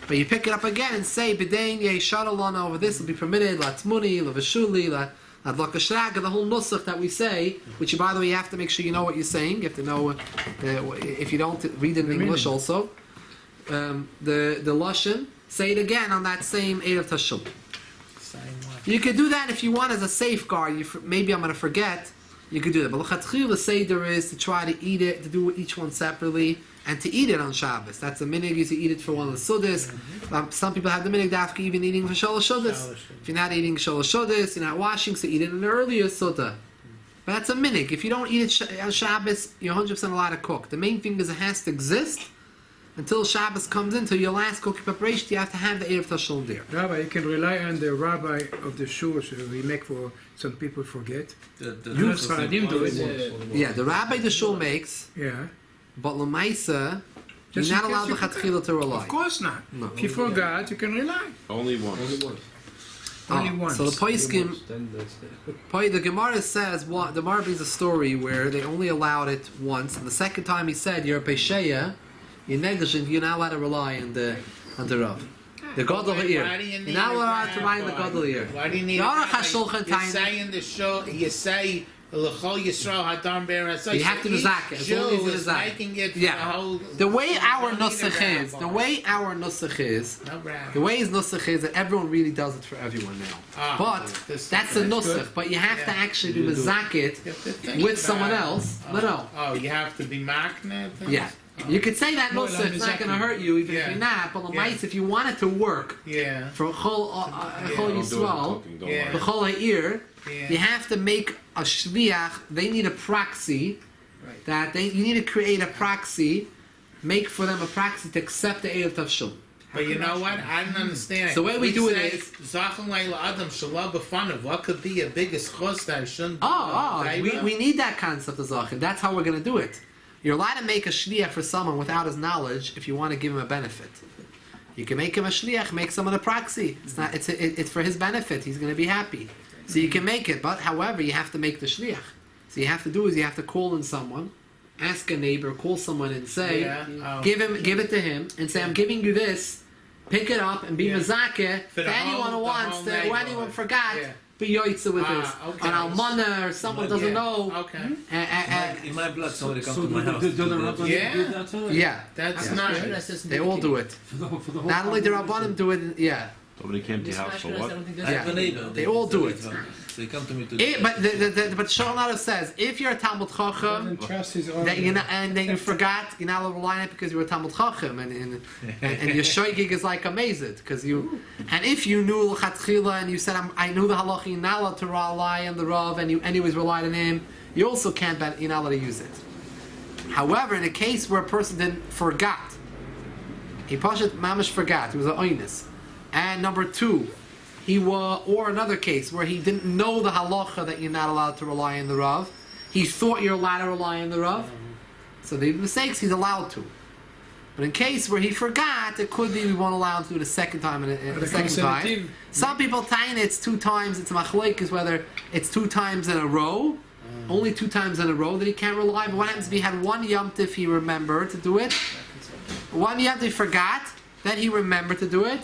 But you pick it up again and say b'dein ye shadalana over this will be permitted latmuni lavashuli la. The whole nusach that we say, which by the way you have to make sure you know what you're saying. You have to know if you don't read it in English also. The lashon, say it again on that same Erev Tashilum. Same way. You could do that if you want as a safeguard. Maybe I'm going to forget. You could do that. But l'chatchil the seder is to try to eat it, to do each one separately, and to eat it on Shabbos. That's the minig is to eat it for one of the sudas. Some people have the minig dafka even eating for shalosh sudas. If you're not eating shalosh sudas, you're not washing, so eat it in an earlier suda. But that's a minig. If you don't eat it on Shabbos, you're 100% allowed to cook. The main thing is it has to exist until Shabbos comes in, till your last cooking preparation. You have to have the Erev Tashilum there. Rabbi, you can rely on the rabbi of the shul, so we make for some people forget. The You nurse was Sfaradim do it. Yeah, the rabbi the shul makes, Yeah. but l'maisa, you're Just not in allowed case you l'chatchila to rely. Of course not. No. If you forgot, you can rely. Only once. Only once. So the poiskim, the Gemara says what the Gemara brings a story where they only allowed it once, and the second time he said you're a pesheya, you're negligent, you're not allowed to rely on the Rav. The Gadol Why here. do you need You're not a allowed to mind the rabbi? Gadol here. Why do you need The a Aruch rabbi? HaShulchan You Tanya- say in the show, you say, L'chol Yisrael Hadam Be'er You have to mizak it. It's Jew only to is mizak. making it Yeah. the whole... The way our You don't need a nusach is, rabbi. the way our nusach is, No rabbi. the way his nusach is that everyone really does it for everyone now. Ah, But this- that's the that's nusach. good. But you have to Yeah. actually be mizak it You have to think with about someone it. else. No. Oh, you have to be magnet? Yeah. You could say that, Well, Musa, it's not going to exactly. hurt you, even if Yeah. you're not. But the Yeah. mice, if you want it to work Yeah. for Chol Don't do it in Yisrael, cooking, don't Yeah. the lie. Chol Ha'ir, Yeah. you have to make a shliach. They need a proxy. Right. That you need to create a proxy, make for them a proxy to accept the Erev Tavshul. But you know what? I don't understand. So the way we do it say, is- Zachem Leila Adam Shalom B'Fanav. What could be a biggest chos that I shouldn't do? We need that concept of Zachin. That's how we're going to do it. You're allowed to make a shliach for someone without his knowledge if you want to give him a benefit. You can make him a shliach, make someone a proxy. It's not. It's for his benefit. He's going to be happy. So you can make it, but however, you have to make the shliach. So you have to do is you have to call in someone, ask a neighbor, call someone and say, Yeah. give it to him and say, I'm giving you this. Pick it up and be Yeah. mezakeh For to the anyone whole- who the wants whole to, or neighborhood. anyone forgot. Yeah. Be yoitza with this. Okay. An almana or someone doesn't Yeah. know. Okay. In my blood, somebody come So to my house. do the to do Rabbanim that. Yeah. do that too? Yeah, That's Yeah. nice. they all do it. For the whole Not only the Rabbanim do it, yeah. Somebody came to your house for what? I have a neighbor. They all do it. So they come to me to But but Shulchan says if you're a Talmud Chacham Doesn't trust his own. that and then you forgot, you're not allowed to rely on it because you're a Talmud Chacham and your shoygig is like amazed because you. And if you knew l'chatchila and you said I knew the halacha, you're not allowed to rely on the Rav and you anyways relied on him, you also can't bet you're not allowed to use it. However, in a case where a person forgot, he pashat mamish forgot, he was an oinus. And number two, or another case where he didn't know the halacha that you're not allowed to rely on the Rav. He thought you're allowed to rely on the Rav. So the mistakes he's allowed to. But in case where he forgot, it could be we won't allow him to do it a second time and a second time. Some people tie it's 2 times. It's machlokes whether it's 2 times in a row, only 2 times in a row that he can't rely. But what happens if he had one Yom Tif he remembered to do it, one Yom Tif he forgot, then he remembered to do it.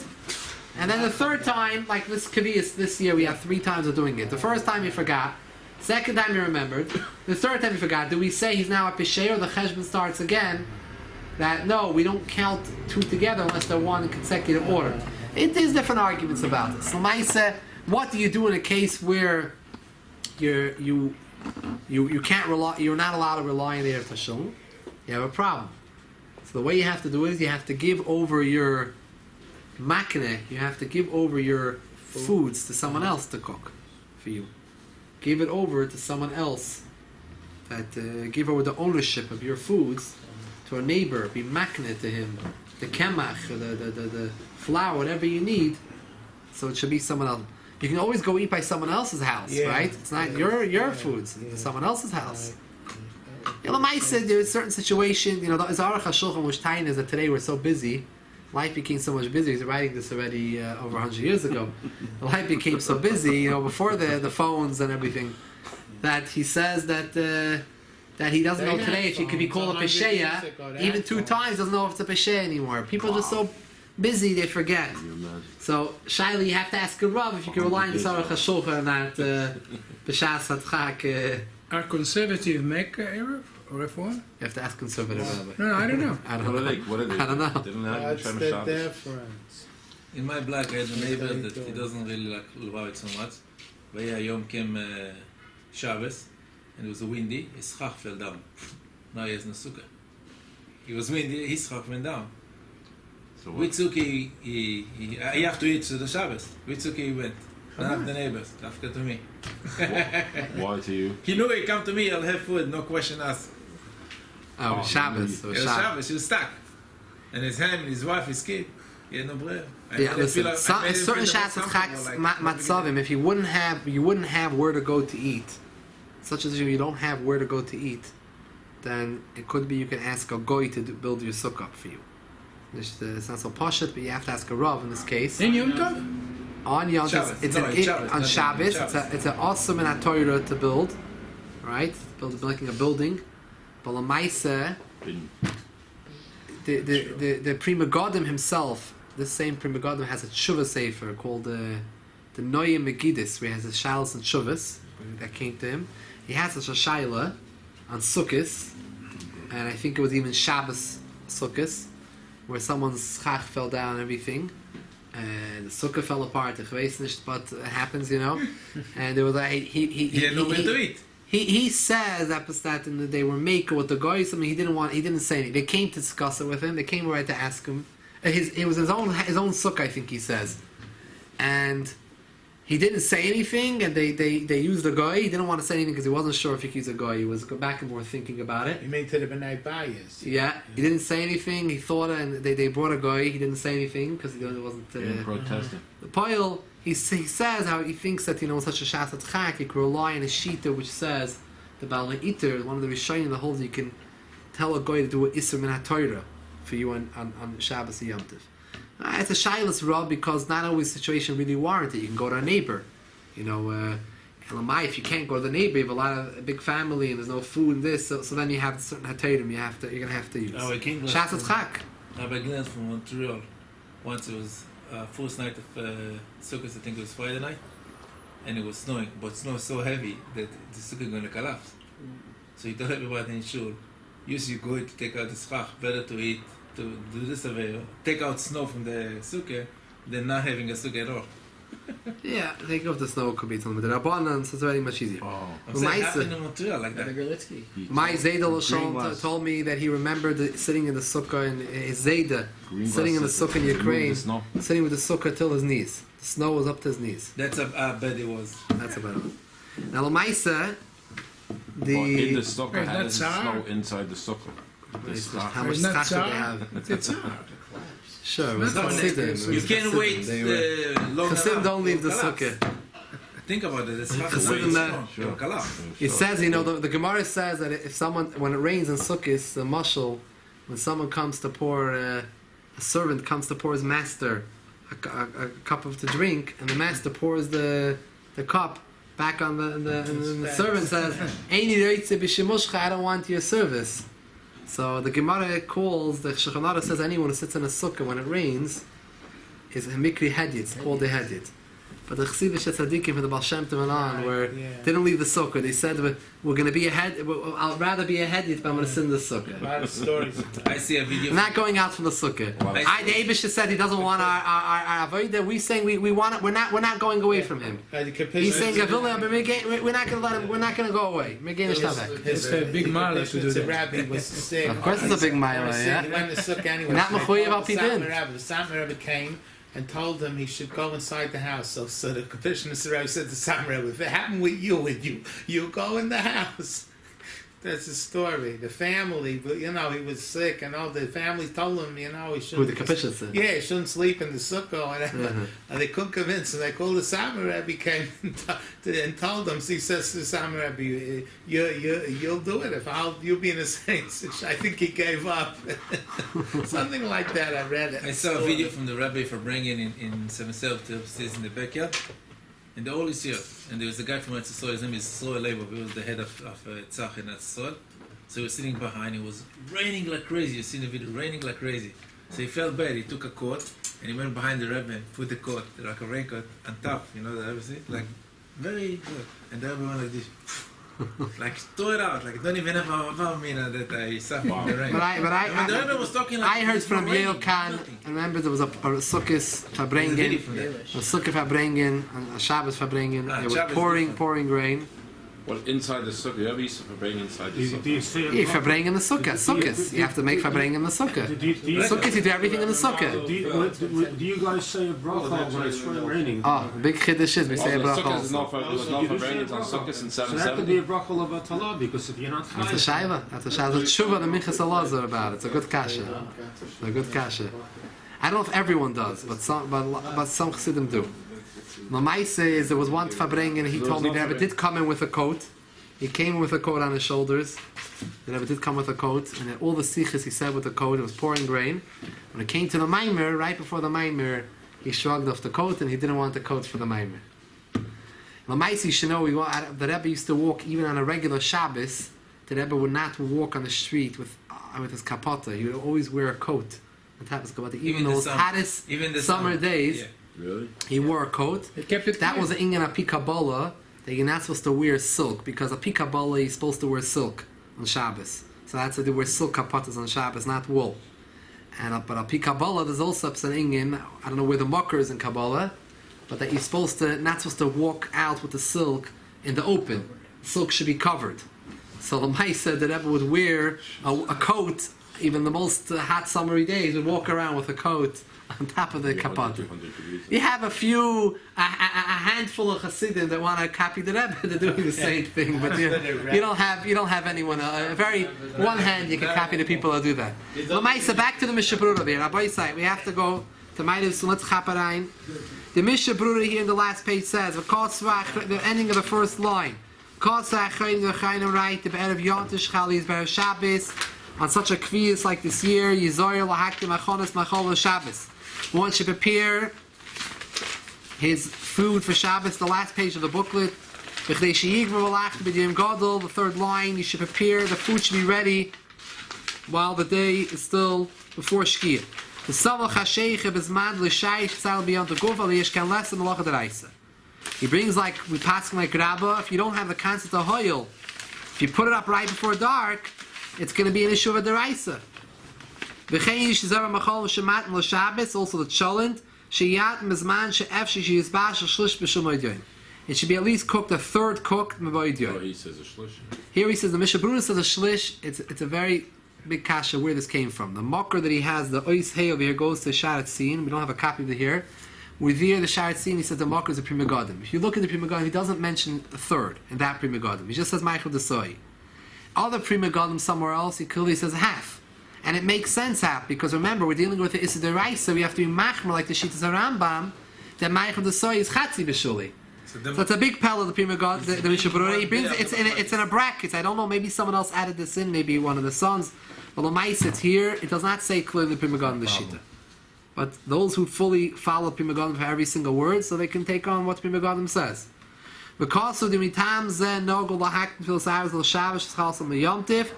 And then the third time, like this Kaviyas this year, we have 3 times of doing it. The first time he forgot, second time he remembered, the third time he forgot. Do we say he's now a Peshay or the Cheshbon starts again? That no, we don't count 2 together unless they're one in consecutive order. There's different arguments about this. So Maisa, what do you do in a case where you can't rely, you're not allowed to rely on the Erev Tashum? You have a problem. So the way you have to do it is you have to give over your makne, you have to give over your foods to someone else to cook for you. Give it over to someone else. Give over the ownership of your foods to a neighbor. Be makne to him. The kemach, the flour, whatever you need. So it should be someone else. You can always go eat by someone else's house, right? It's not your foods. It's someone else's house. Said there's certain situations. The Aruch HaShulchan which Tain is that today we're so busy. Life became so much busy. He's writing this already over 100 years ago. Life became so busy, before the phones and everything, that he says that he doesn't know today if he could be called a pesheya. Even 2 times doesn't know if it's a pesheya anymore. People are just so busy they forget. So Shaila, you have to ask a Rav if you can rely on the Aruch HaShulchan and not b'shas hadchak. Are conservative make Erev or Reform? You have to ask conservative Rabbi. No, I don't know. I don't know. What are they? I don't know. They don't have That's Shem the Shabbos. difference. In my block, I had a neighbor that he doesn't really like Lubavitch so much. Vaya Yom came Shabbos, and it was windy. His schach fell down. Now he has no sukkah. It was windy. His schach went down. So With what? Suki, he have to eat to the Shabbos. With Suki, he went. Not the neighbors. After to me. Why to you? He knew he'd come to me. I'll have food. No question asked. Oh, Shabbos. It was Shabbos. He was stuck. And his hand, his wife, his kid. He had no bread. Yeah, listen. Certain Shabbos chaks matzavim. If you wouldn't have where to go to eat, such as if you don't have where to go to eat, then it could be you can ask a goy to build your sukkah for you. It's not so poshet, but you have to ask a rav in this case. In Yom Tov? On Yom Shabbos. Tov, on Shabbos, it's an awesome in Torah to build, right? Building a building. But Lamaisa, the Pri Megadim himself, this same Pri Megadim has a tshuva sefer called the Noye Megidus, where he has his shalos and tshuvas that came to him. He has such a shaila on Sukkos, and I think it was even Shabbos Sukkos, where someone's schach fell down and everything. And the sukkah fell apart. Ich weiß nicht what happens, And there was he had nowhere to eat. He says that they were maker with the guy. Something he didn't say anything. They came to discuss it with him. They came right to ask him. It was his own sukkah, I think he says, and he didn't say anything. And they used the guy. He didn't want to say anything because he wasn't sure if he could use a guy. He was back and forth thinking about it. He made to the B'nai Bayis. Yeah, he didn't say anything. He thought, and they brought a guy. He didn't say anything because he wasn't. Protesting. The Poil, he says how he thinks that such a Shas Chak, you can rely on a shita which says the Baal Iter, one of the Rishonim that holds you can tell a guy to do an Isser Min HaTorah for you on Shabbos and Yom Tov. It's a Shilas Rab because not always the situation really warranted. You can go to a neighbor, if you can't go to the neighbor, you have a big family and there's no food and this, so then you have certain Hatorim you're gonna have to use. Shas Chak. Rabbi Glenn from Montreal. Once it was first night of Sukkot, I think it was Friday night, and it was snowing, but snow was so heavy that the Sukkot going to collapse. So he told everybody in shul, use your goy to take out the schach, better to eat, to do this away, take out snow from the Sukkot than not having a Sukkot at all. Yeah, take off the snow could be something. The Rabbanan, so it's very much easier. I'm saying it happened in Montreal like that. My Zayda Lashon told me that he remembered sitting in the sukkah in his Zayda, sitting in the sukkah in Ukraine, sitting with the sukkah till his knees. The snow was up to his knees. That's I bet it was. That's about it. Now, Lamaisa, In the sukkah, how does it snow inside the sukkah? how much schach do they have? It's Sure, it's Chassidim. You can't wait long enough. Chassidim don't leave the to collapse. sukkah. Think about it. It's Chassidim, collapse. It says, the Gemara says that if someone, when it rains in Sukkot, the mashal, when someone comes to pour, a servant comes to pour his master a cup to drink, and the master pours the cup back on and the servant says, "Eini reitze b'shemushcha, I don't want your service." So the Gemara calls, the Shulchan Aruch says anyone who sits in a sukkah when it rains is a mikri hedit, it's called a hedit. But the Chassidish Tzadikim from the Baal Shem Tov and on, where they didn't leave the sukkah, they said, we're going to be a head. I'll rather be a hedit, but I'm going to sit in the sukkah. A lot of stories. I see a video. I'm not going out from the sukkah. The Eibush said he doesn't want our avodah. We saying we want it. We're not going away from him. He's saying we're not going to let him. We're not going to go away. It's a big mile to do The that. rabbi was saying. Of course, it's a big mile. Yeah. He went to sukkah anyway. Not mechuyev al pi din. The Satmar Rebbe came and told him he should go inside the house. So the Commissioner Sarah said to Satmar Rebbe, if it happened with you go in the house. That's the story. The family, but he was sick, and all the family told him, he shouldn't. Who the Kapishah said? Yeah, he shouldn't sleep in the sukkah or whatever. And they couldn't convince him. They called the Satmar Rebbe, came and told him. So he says to the Satmar Rebbe, "You'll do it if you'll be in the saints." I think he gave up. Something like that. I read it. I saw a video from the rabbi for bringing in 7/7 upstairs in the backyard. In the old year, and there was a guy from Eretz Yisrael, his name is Soil Leibov, he was the head of Tzach in Eretz Yisrael. So he was sitting behind, it was raining like crazy, you see the video, raining like crazy. So he felt bad, he took a coat, and he went behind the Rebbe and put the coat, like a raincoat, on top, the Rebbe see? Like, very good. And the Rebbe went like this. Like, throw it out, like, don't even have a mina that I suffered in the rain. But the Rebbe was talking like I heard from raining, Yael Khan, nothing. I remember there was a sukkah Fabrengen, a sukkah Fabrengen, and a Shabbos Fabrengen. It was Shabbos pouring rain. Well, inside the sukkah, you ever used to bring inside the Do sukkah? you say Yeah, Fabrengen the sukkah. Sukkahs. You have to make Fabrengen in the sukkah. Do you Sukkahs, you do everything in the sukkah. do you guys say a bracha when it's raining? Oh, big chiddush is we say a bracha Sukkah is also. not for, there was no for bringing on sukkahs in So that could be 770. a bracha of a talah, because if you're not That's a high, shayla. That's a shayla. It's tshuva the minchas alazar about it. It's a good kasha. It's a good kasha. I don't know if everyone does, but some chassidim do. Lamaise is there was one Fabrengen. He told me the Rebbe did come in with a coat. He came with a coat on his shoulders. The Rebbe did come with a coat, and all the sichas he said with the coat, it was pouring rain. When it came to the Maimer, right before the Maimer, he shrugged off the coat, and he didn't want the coat for the Maimer. Lamaisi should know, the Rebbe used to walk even on a regular Shabbos. The Rebbe would not walk on the street with his kapota. He would always wear a coat. On top of his kapota. Even those hottest summer days, Yeah. Really? he wore a coat. They kept it That was an inyan api Kabbalah, that you're not supposed to wear silk, because api Kabbalah you're supposed to wear silk on Shabbos. So that's why they wear silk kapotas on Shabbos, not wool. But api Kabbalah, there's also an inyan, I don't know where the mucker is in Kabbalah, but that you're not supposed to walk out with the silk in the open. silk should be covered. So the Mai said that Rebbe would wear a coat, even the most hot summery days, would walk around with a coat on top of the kapot. You have a handful of Hasidim that want to copy the Rebbe. They're doing the same thing, but you don't have anyone. One hand you can copy the people that do that. But Maisa, back to the Mishnah Berurah there. Rabbi side, we have to go to Ma'ariv, so let's chaparein. The Mishnah Berurah here in the last page says, the ending of the first line. Right, the Be'erev Yontish Chali is Be'erev Shabbos. On such a kvias like this year, Yizoyer Lahaktim Achonis Machol Shabbos. One should prepare his food for Shabbos, the last page of the booklet. The third line, you should prepare, the food should be ready while the day is still before Shkia. The Savach HaSheikh Bezman L'Shayich Tzal B'yont Gufa L'Yeshkan Lesson Malacha D'Raisa. He brings like, we pass like Rabba, if you don't have the concept of Hoyel, if you put it up right before dark, it's going to be an issue of a D'Raisa. Also the cholent, it should be at least cooked a third cooked. Here he says a shlish. Here he says the Mishnah Berurah says a shlish. It's a very big kasha where this came from. The mocker that he has, the ois hay over here goes to Sharat Sin. We don't have a copy of it here. With here the Sharat Sin, he says the mocker is a prima godim. If you look at the prima godim, he doesn't mention a third in that prima godim. He just says Michael Desoi. Other prima godim somewhere else, he clearly says half. And it makes sense half, because remember, we're dealing with the Issa Deraisa, we have to be machmer like the Shittas Rambam, that Michael Desoi is Chatzi B'Shuli. So it's a big pell of the prima god, the Mishnah Berurah. He brings it's in a bracket. I don't know, maybe someone else added this in, maybe one of the sons. But the L'mais, it's here. It does not say clearly prima god in the Shita. But those who fully follow prima god for every single word, so they can take on what prima god says. Because of the mitam ze nogol lahak fil savos l shabbos chalsam yomtiv,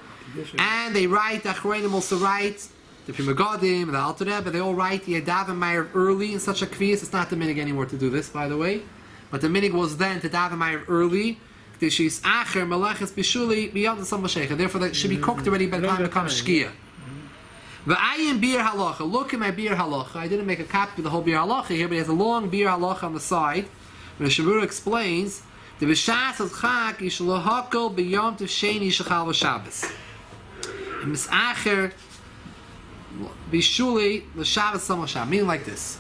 and they write. The Achronim also write. The Prima Godim, the Alter Rebbe, they all write the Daven Meir early in such a kvias. It's not the minig anymore to do this, by the way. But the minig was then to Daven Meir early. Therefore, that should be cooked already by the time it comes Shkia. V'ayin bir halacha. Look at my bir halacha. I didn't make a copy of the whole bir halacha here, but it has a long bir halacha on the side. When the Shabura explains, the B'shas Chak Yishlahakol B'yom Tov Sheni Shechal V'Shabbos. And Misacher Bishuli l'Shabbos Samashab, meaning like this.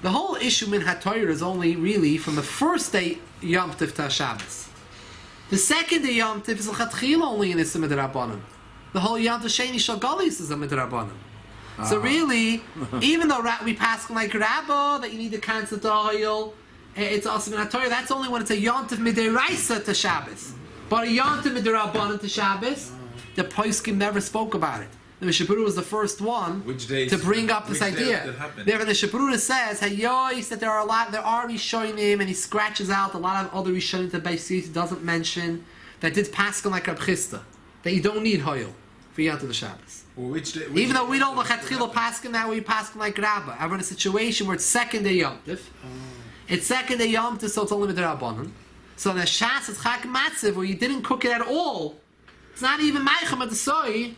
The whole issue min HaTorah is only really from the first day Yom Tov to Shabbos. The second day Yom Tov is l'chatchila only in Issa Midrabanan. The whole Yom Tov Sheni Shagalis is a Midrabanan. So really, even though we pass like Rabba that you need the concept of oil, it's also min HaTorah. That's only when it's a Yom Tov Midiraisa to Shabbos. But a Yom Tov Midrabanan to Shabbos, the Poskim never spoke about it. The Mishnah Berurah was the first one to bring up this idea. Therefore, the Mishnah Berurah says, "Hayois that there are Rishonim," and he scratches out a lot of other Rishonim that Beisis doesn't mention that did paskin like Reb Chisda, that you don't need hoil for Yom Tov Shabbos. Even though we don't look at Chilo paskin that way, paskin like Rabba. However, in a situation where it's second day Yom Tov, it's second day Yom Tov, so it's only Midrabanan. So the Shas is Chak Matziv, where you didn't cook it at all. It's not even Maichem at the soy.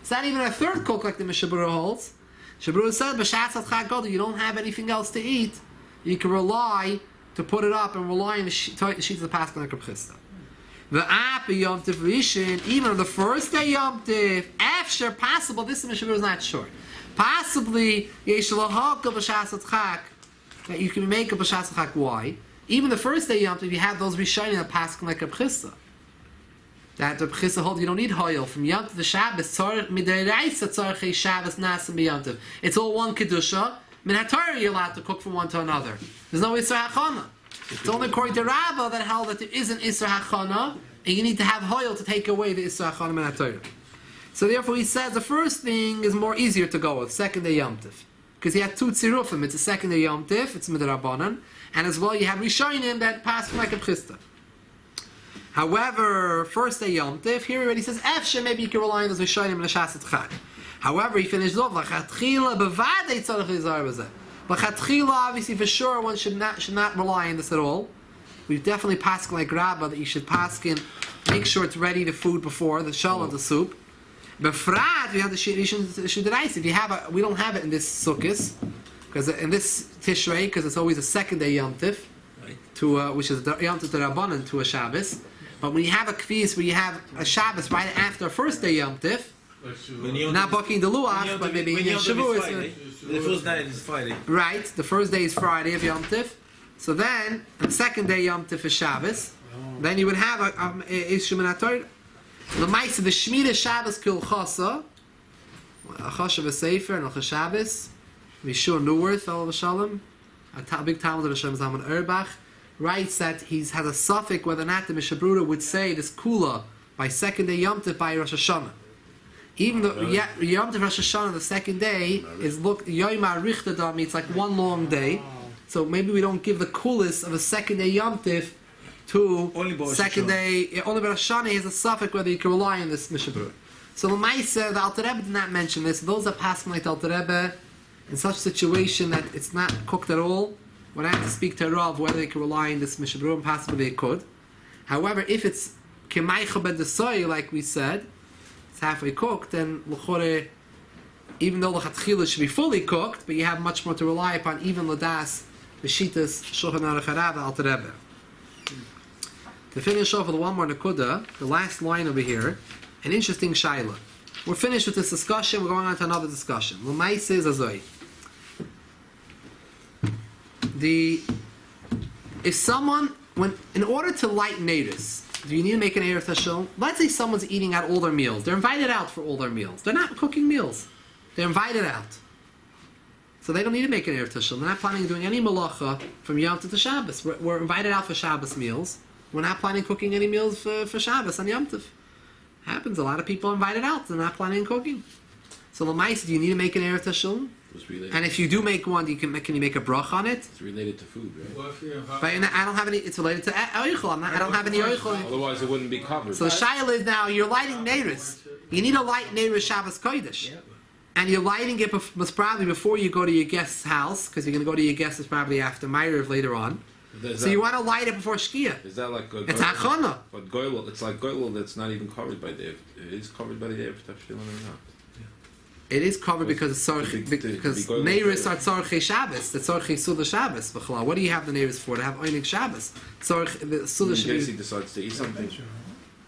It's not even a third cook like the Mishnah Berurah holds. Mishnah Berurah said, "B'shatz Chag Gadol, you don't have anything else to eat. You can rely to put it up and rely on the sheets of the Pascha like Reb Chisda." The app Yom Tov Rishon, even on the first day Yom Tov, after possible. This Mishnah Berurah is not sure. Possibly Yesh Lahakol B'shatz Chag, that you can make a B'shatz Chag. Why? Even the first day Yom Tov, you have those Rishonim that Pascha like Reb Chisda. That the B'chissa holds you don't need hoil from Yom Tov to Shabbos. It's all one kedusha. Min HaTorah you're allowed to cook from one to another. There's no Isser Hachana. It's only according to Rabbah that held that there is an Isser Hachana, and you need to have hoil to take away the Isser Hachana Min HaTorah. So therefore he says the first thing is more easier to go with, second day Yom Tov, because he had two tzirufim. It's a second day Yom Tov, it's Midrabanan, and as well you have Rishonim that pass like a Chisda. However, first day Yom Tov, here he already says, Efshe, maybe you can rely on those Rishonim and the Shasat Chag. However, he finishes off, L'chatchila bevadei tzarech lizar b'zeh. L'chatchila, obviously, for sure, one should not rely on this at all. We've definitely paskin like Rabbah that you should paskin, make sure it's ready, the food before, the shell of the soup. Befrat, we have the Shudrais. If you have we don't have it in this Sukkos, because in this Tishrei, because it's always a second day Yom Tov, to which is Yom Tov Rabbanan to a Shabbos. But when you have a kviz where you have a Shabbos right after first day Yom Tif, not booking the luach, but maybe in Shavuos. The first night is Friday. Right, the first day is Friday of Yom Tif. So then, the second day Yom Tif is Shabbos. Then you would have a Ishum and Ator. The Maisa, the Shemitah Shabbos Kil Chasa, a Chashav Sefer and a Shabbos, Mishur Neworth, all of Shalom, a big Talmud of Hashem Zalman Erbach, writes that he has a suffix whether or not the Mishabruda would say this Kula by second day Yom Tif by Rosh Hashanah. Even though Yom Tov Rosh Hashanah, the second day, is Yom HaRichtadam, it's like one long day. So maybe we don't give the coolest of a second day Yom Tif to second day. Only by Rosh Hashanah is a suffix whether you can rely on this Mishabur. So the Maisa, the Alter Rebbe did not mention this. Those that pass like the Alter Rebbe, in such a situation that it's not cooked at all, when I have to speak to Rav whether they can rely on this Mishabur, and possibly they could. However, if it's Kemaicha Bedesoy, like we said, halfway cooked, then l'chore, even though l'chatchila should be fully cooked, but you have much more to rely upon, even l'das, the shitas, Shulchan Aruch Harav, Alter Rebbe. To finish off with one more nekuda, the last line over here, an interesting shaila. We're finished with this discussion, we're going on to another discussion. L'maise is azoi. If someone, in order to light natus, do you need to make an Erev Tashon? Let's say someone's eating out all their meals. They're invited out for all their meals. They're not cooking meals. They're invited out. So they don't need to make an Erev Tashon. They're not planning on doing any malacha from Yom Tov to Shabbos. We're invited out for Shabbos meals. We're not planning on cooking any meals for Shabbos on Yom Tov. Happens. A lot of people are invited out. They're not planning on cooking. So L'maisa, do you need to make an Erev Tashon? And if you do make one, can you make a brach on it? It's related to food, right? But I don't have any. It's related to oichel. I don't have any oichel. Otherwise, it wouldn't be covered. So the shaila is now you're lighting neiris. You need to light neiris Shabbos Kodesh, and you're lighting it most probably before you go to your guest's house, because you're going to go to your guest's probably after Ma'ariv later on. So you want to light it before Shkia. Is that like it's achana? But goyel, it's like goyel that's not even covered by the. It is covered by the Erev Tashon or not? It is covered because it's because neiris are tzorchei Shabbos. The tzorchei Suda Shabbos. B'chalal. What do you have the neiris for? To have oinig Shabbos. The Suda Shabbos. He decides to eat something.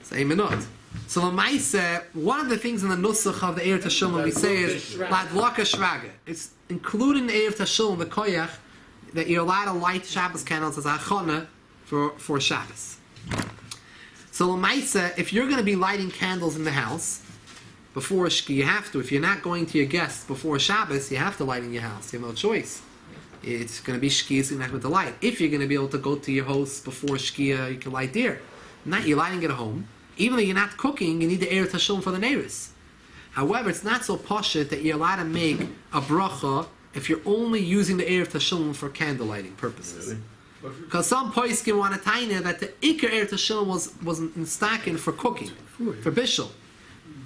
Say minut. So the Maisa, one of the things in the nusach of the Erev Tashon we say is ladlaka shraga. It's including the Erev Tashon, the koyach, that you're allowed to light Shabbos candles as achana for Shabbos. So the Maisa, if you're going to be lighting candles in the house before Shki, you have to. If you're not going to your guests before Shabbos, you have to light in your house. You have no choice. It's going to be Shki, so you're not going to light. If you're going to be able to go to your host before Shkia, you can light there. Not you're lighting at home. Even though you're not cooking, you need the Erev Tashon for the neiris. However, it's not so poshut that you're allowed to make a bracha if you're only using the Erev Tashon for candle lighting purposes. Because some poiskim want to taina that the Iker Erev Tashon was in stacking for cooking, for bishul.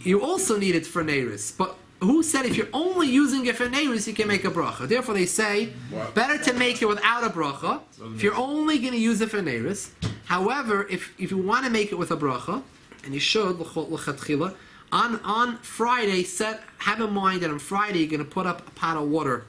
You also need it for neiris, but who said if you're only using it for neiris, you can make a bracha? Therefore, they say better to make it without a bracha if you're only going to use it for neiris. However, if you want to make it with a bracha, and you should l'chatchila, on Friday, have in mind that on Friday you're going to put up a pot of water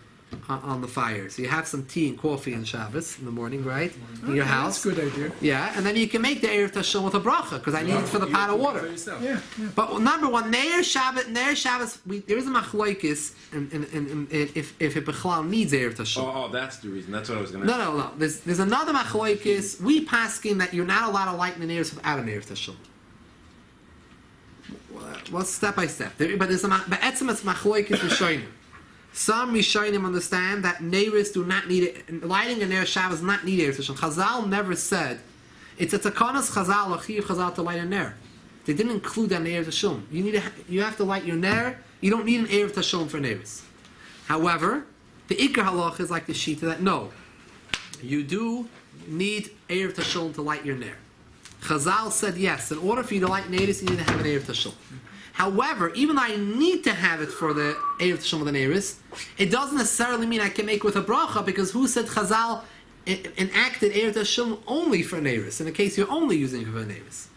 on the fire. So you have some tea and coffee on Shabbos in the morning, right? In your house. That's a good idea. Yeah, and then you can make the Erev Tashon with a bracha, because I need it for the pot of water. Yeah. But number one, Neir Shabbos, there is a machlokes, and if it bechlal needs Erev Tashon. Oh, that's the reason. That's what I was going to No. There's another machlokes. We paskin that you're not allowed to light an Erev without an Erev Tashon. Well, step by step. But there's a machlokes Rishonim. Some Rishonim understand that neiris do not need it. Lighting a Neir Shabbos does not need Erev Tashon. Chazal never said it's a takanas Chazal or chiv Chazal to light a Neir. They didn't include that in Erev Tashon. You have to light your Neir. You don't need an Erev Tashon for neiris. However, the Iker halach is like the Shita that no, you do need Erev Tashon to light your Neir. Chazal said yes. In order for you to light neiris, you need to have an Erev Tashon. However, even though I need to have it for the Erev Tashon with the neiris, it doesn't necessarily mean I can make with a bracha, because who said Chazal enacted Erev Tashon only for neiris, in the case you're only using it for neiris.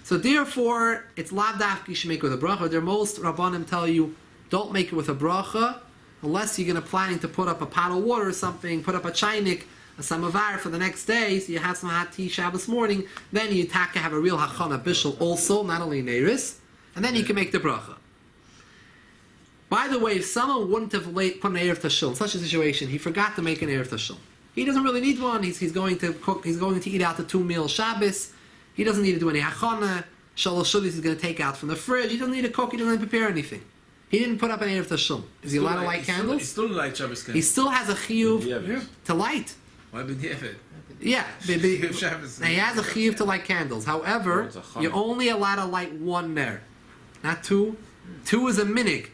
So therefore, it's lav dafki you should make with a bracha. There most Rabbanim tell you, don't make it with a bracha, unless you're going to planning to put up a pot of water or something, put up a chaynik, a samovar for the next day, so you have some hot tea Shabbos morning, then you have a real hachana bishul also, not only neiris, and then you can make the bracha. By the way, if someone wouldn't have put an Erev Tashul, in such a situation, he forgot to make an Erev Tashul. He doesn't really need one. He's going to cook. He's going to eat out the 2 meal Shabbos. He doesn't need to do any hachana. Shalosh Shulis he's going to take out from the fridge. He doesn't need to cook. He doesn't need to prepare anything. He didn't put up an Erev Tashul. Is he allowed to light candles? He still light Shabbos candles. He still has a chiyuv to light. Why b'diavad? Yeah, Shabbos. he has a chiyuv to light candles. However, you're only allowed to light 1 ner, not 2. 2 is a minig.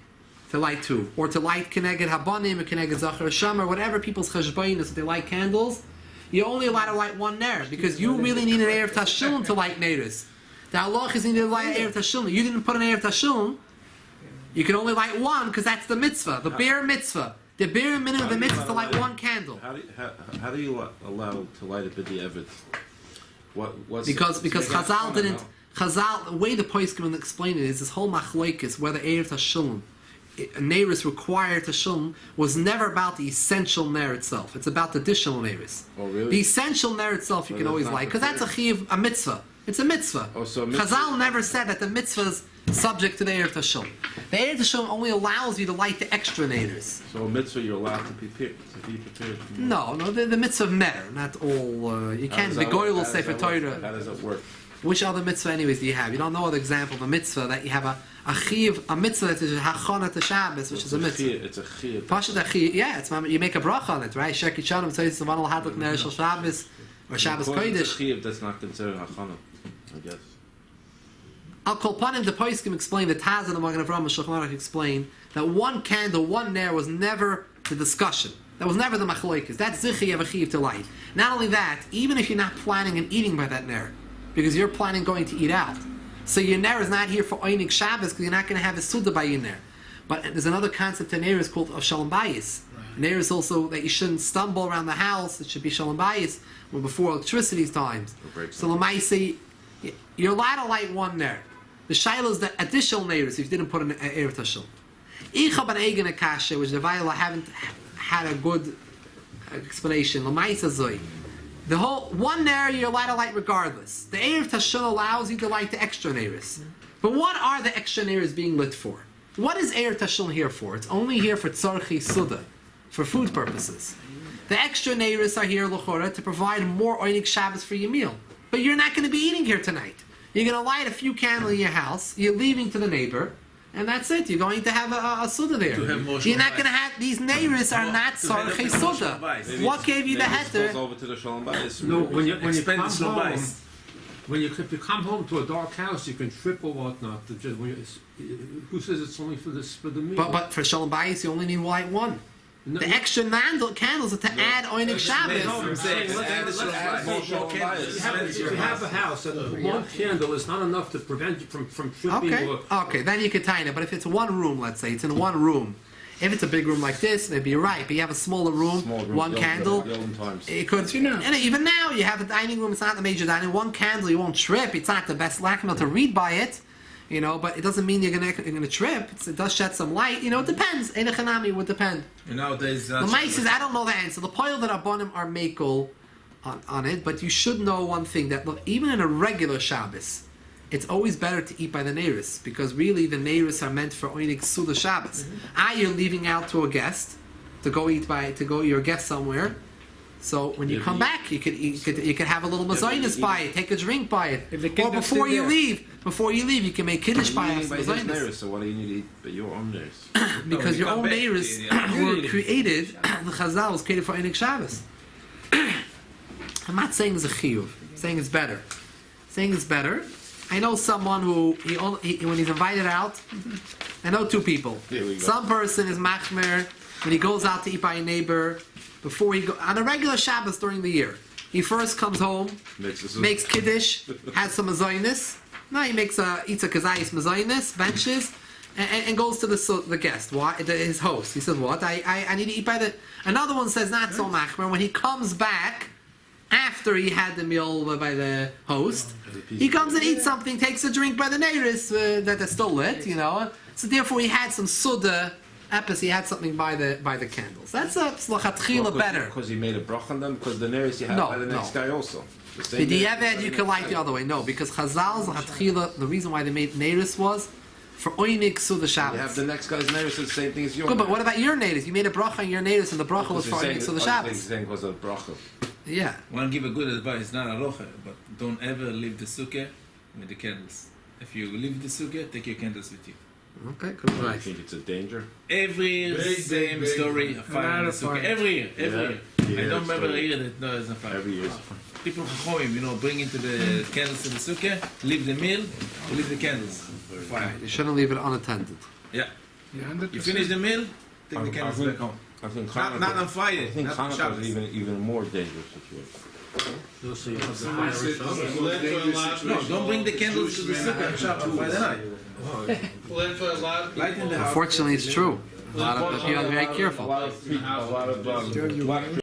To light 2, or to light keneged habanim or keneged zachar sham, or whatever people's cheshbain is, if they light candles, you're only allowed to light 1 ner, because you really need an Erev Tashulin to light neiris. The halach is needed to light an Erev Tashulin. You didn't put an Erev Tashulin, you can only light 1, because that's the mitzvah, the bare mitzvah. The bare minimum of the mitzvah is to light 1 candle. How do you allow to light a b'diavad? Because Chazal didn't. Chazal, the way the Poskim explain it is this whole machloikis, whether Erev Tashulin, neiris required tashulin, was never about the essential ner itself. It's about the additional neiris. Oh, really? The essential ner itself you can always light, because that's a mitzvah. It's a mitzvah. Oh, so mitzvah. Chazal never said that the mitzvah is subject to the Erev Tashulin. The Erev Tashulin only allows you to light the extra neiris. So a mitzvah you're allowed to be prepared. No, the mitzvah of ner, not all. You can't be goyal will say for Torah. How does that work? Which other mitzvah anyways do you have? You don't know other example of a mitzvah that you have a mitzvah that is a hachana to Shabbos, which is a mitzvah. It's a chiyuv. Pashat achiyuv, yeah, it's you make a bracha on it, right? Sheki Shalom says the one will have ner shel Shabbos or Shabbos It's a Kodesh. chiyuv that's not considered hachana, I guess. Al Kol Panim, the Poskim explain, the Taz and the Magen Avraham and Shulchan Aruch explain that 1 candle, 1 ner was never the discussion. That was never the machloikas. That's zichi of a chiyuv to light. Not only that, even if you're not planning on eating by that ner, because you're planning going to eat out. So your ner is not here for Einik Shabbos because you're not going to have a Suda by your ner. But there's another concept in ner is called Shalom Bayis. Ner is also that you shouldn't stumble around the house. It should be Shalom Bayis before electricity's times. So Lamaisi, you're allowed to light 1 ner. The Shaila is the additional ner if you didn't put an Erev Tashul. Icha ban Eigen Akasha, which the Vaila haven't had a good explanation. Lamaisa Zoi. The whole 1 ner you're allowed to light regardless. The Erev Tashul allows you to light the extra neris. But what are the extra neris being lit for? What is Erev Tashul here for? It's only here for tzarchi suda, for food purposes. The extra neris are here l'chora to provide more Einik Shabbos for your meal. But you're not going to be eating here tonight. You're going to light a few candles in your house. You're leaving to the neighbor. And that's it. You're going to have a Suda there. You're not going to have... These neighbors are not Tzarchei Suda. What gave you the heter? Over to the Shalom Bayis. No, when you come home, if you come home to a dark house, you can trip or whatnot. Who says it's only for the meal? But for Shalom Bayis, you only need light 1. No, the extra candles are to add Einik Shabbos. If you have a house and 1 candle is not enough to prevent you from tripping. Okay, then you could tie it. But if it's 1 room, let's say, it's in 1 room. If it's a big room like this, maybe you're right. But you have a smaller room, 1 candle. It could, and even now, you have a dining room. It's not the major dining. 1 candle, you won't trip. It's not the best lakmel to read by it. You know, but it doesn't mean you're gonna trip. It does shed some light. You know, it depends. Ein echanami would depend. Nowadays, the mice is I don't know the answer. The poil that abonim are makel on it, but you should know one thing that look, even in a regular Shabbos, it's always better to eat by the neiris because really the neiris are meant for Einik Suda Shabbos. You're leaving out to a guest to go your guest somewhere. So when you come back, you could have a little mazoinus by it, take a drink by it, or before you leave, you can make kiddush by it. So why do you need to eat your own neiris? Because your own neiris were created. The Chazal was created for Einik Shabbos. I'm not saying it's a chiyuv. I'm saying it's better. I know someone who when he's invited out. I know 2 people. Some person is machmer when he goes out to eat by a neighbor. Before he go on a regular Shabbos during the year, he first comes home, makes kiddush, has some mazoinus. No, he eats a kazayis mazoinus, benches, and goes to the guest, his host. He says, "What? I need to eat by the." Another one says, "Not so machmer." When he comes back after he had the meal by the host, he comes and eats something, takes a drink by the neiris that's still lit, you know. So therefore, he had some suda epis, he had something by the candles. That's a slachatchila better. Because he made a brach on them, because the nearest you have No, by the next no. guy also. The diavad you can like the other way. No, because Chazal's hatchila, the reason why they made neiris was for oinik su the You Shabbos. have the next guy's nearest, the same thing as your Good, but what about your neiris? You made a bracha on your neiris, and the bracha was for oinik su the Shabbos. Saying was a bracha. Yeah. I want to give a good advice, not aloha, but don't ever leave the sukkah with the candles. If you leave the sukkah, take your candles with you. Okay, good I advice. think it's a danger. Every year, same story, a fire in the sukkah. Every year. Yeah, I don't remember a story. year that there's a fire. Every year. People chachomim, bring into the candles to the sukkah, leave the meal, leave the candles. Fire. You shouldn't leave it unattended. Yeah. Yeah, 100%. You finish the meal, take the candles back home. I think Not on Friday. I think not on Hanukkah Shabbos. is even more dangerous situation. So you have the Someone fire said on Shabbos. No, don't bring the candles to the sukkah on Shabbos Friday night. Plan for a lot. Light in the house. Unfortunately, it's true. A lot of people are very careful. A lot of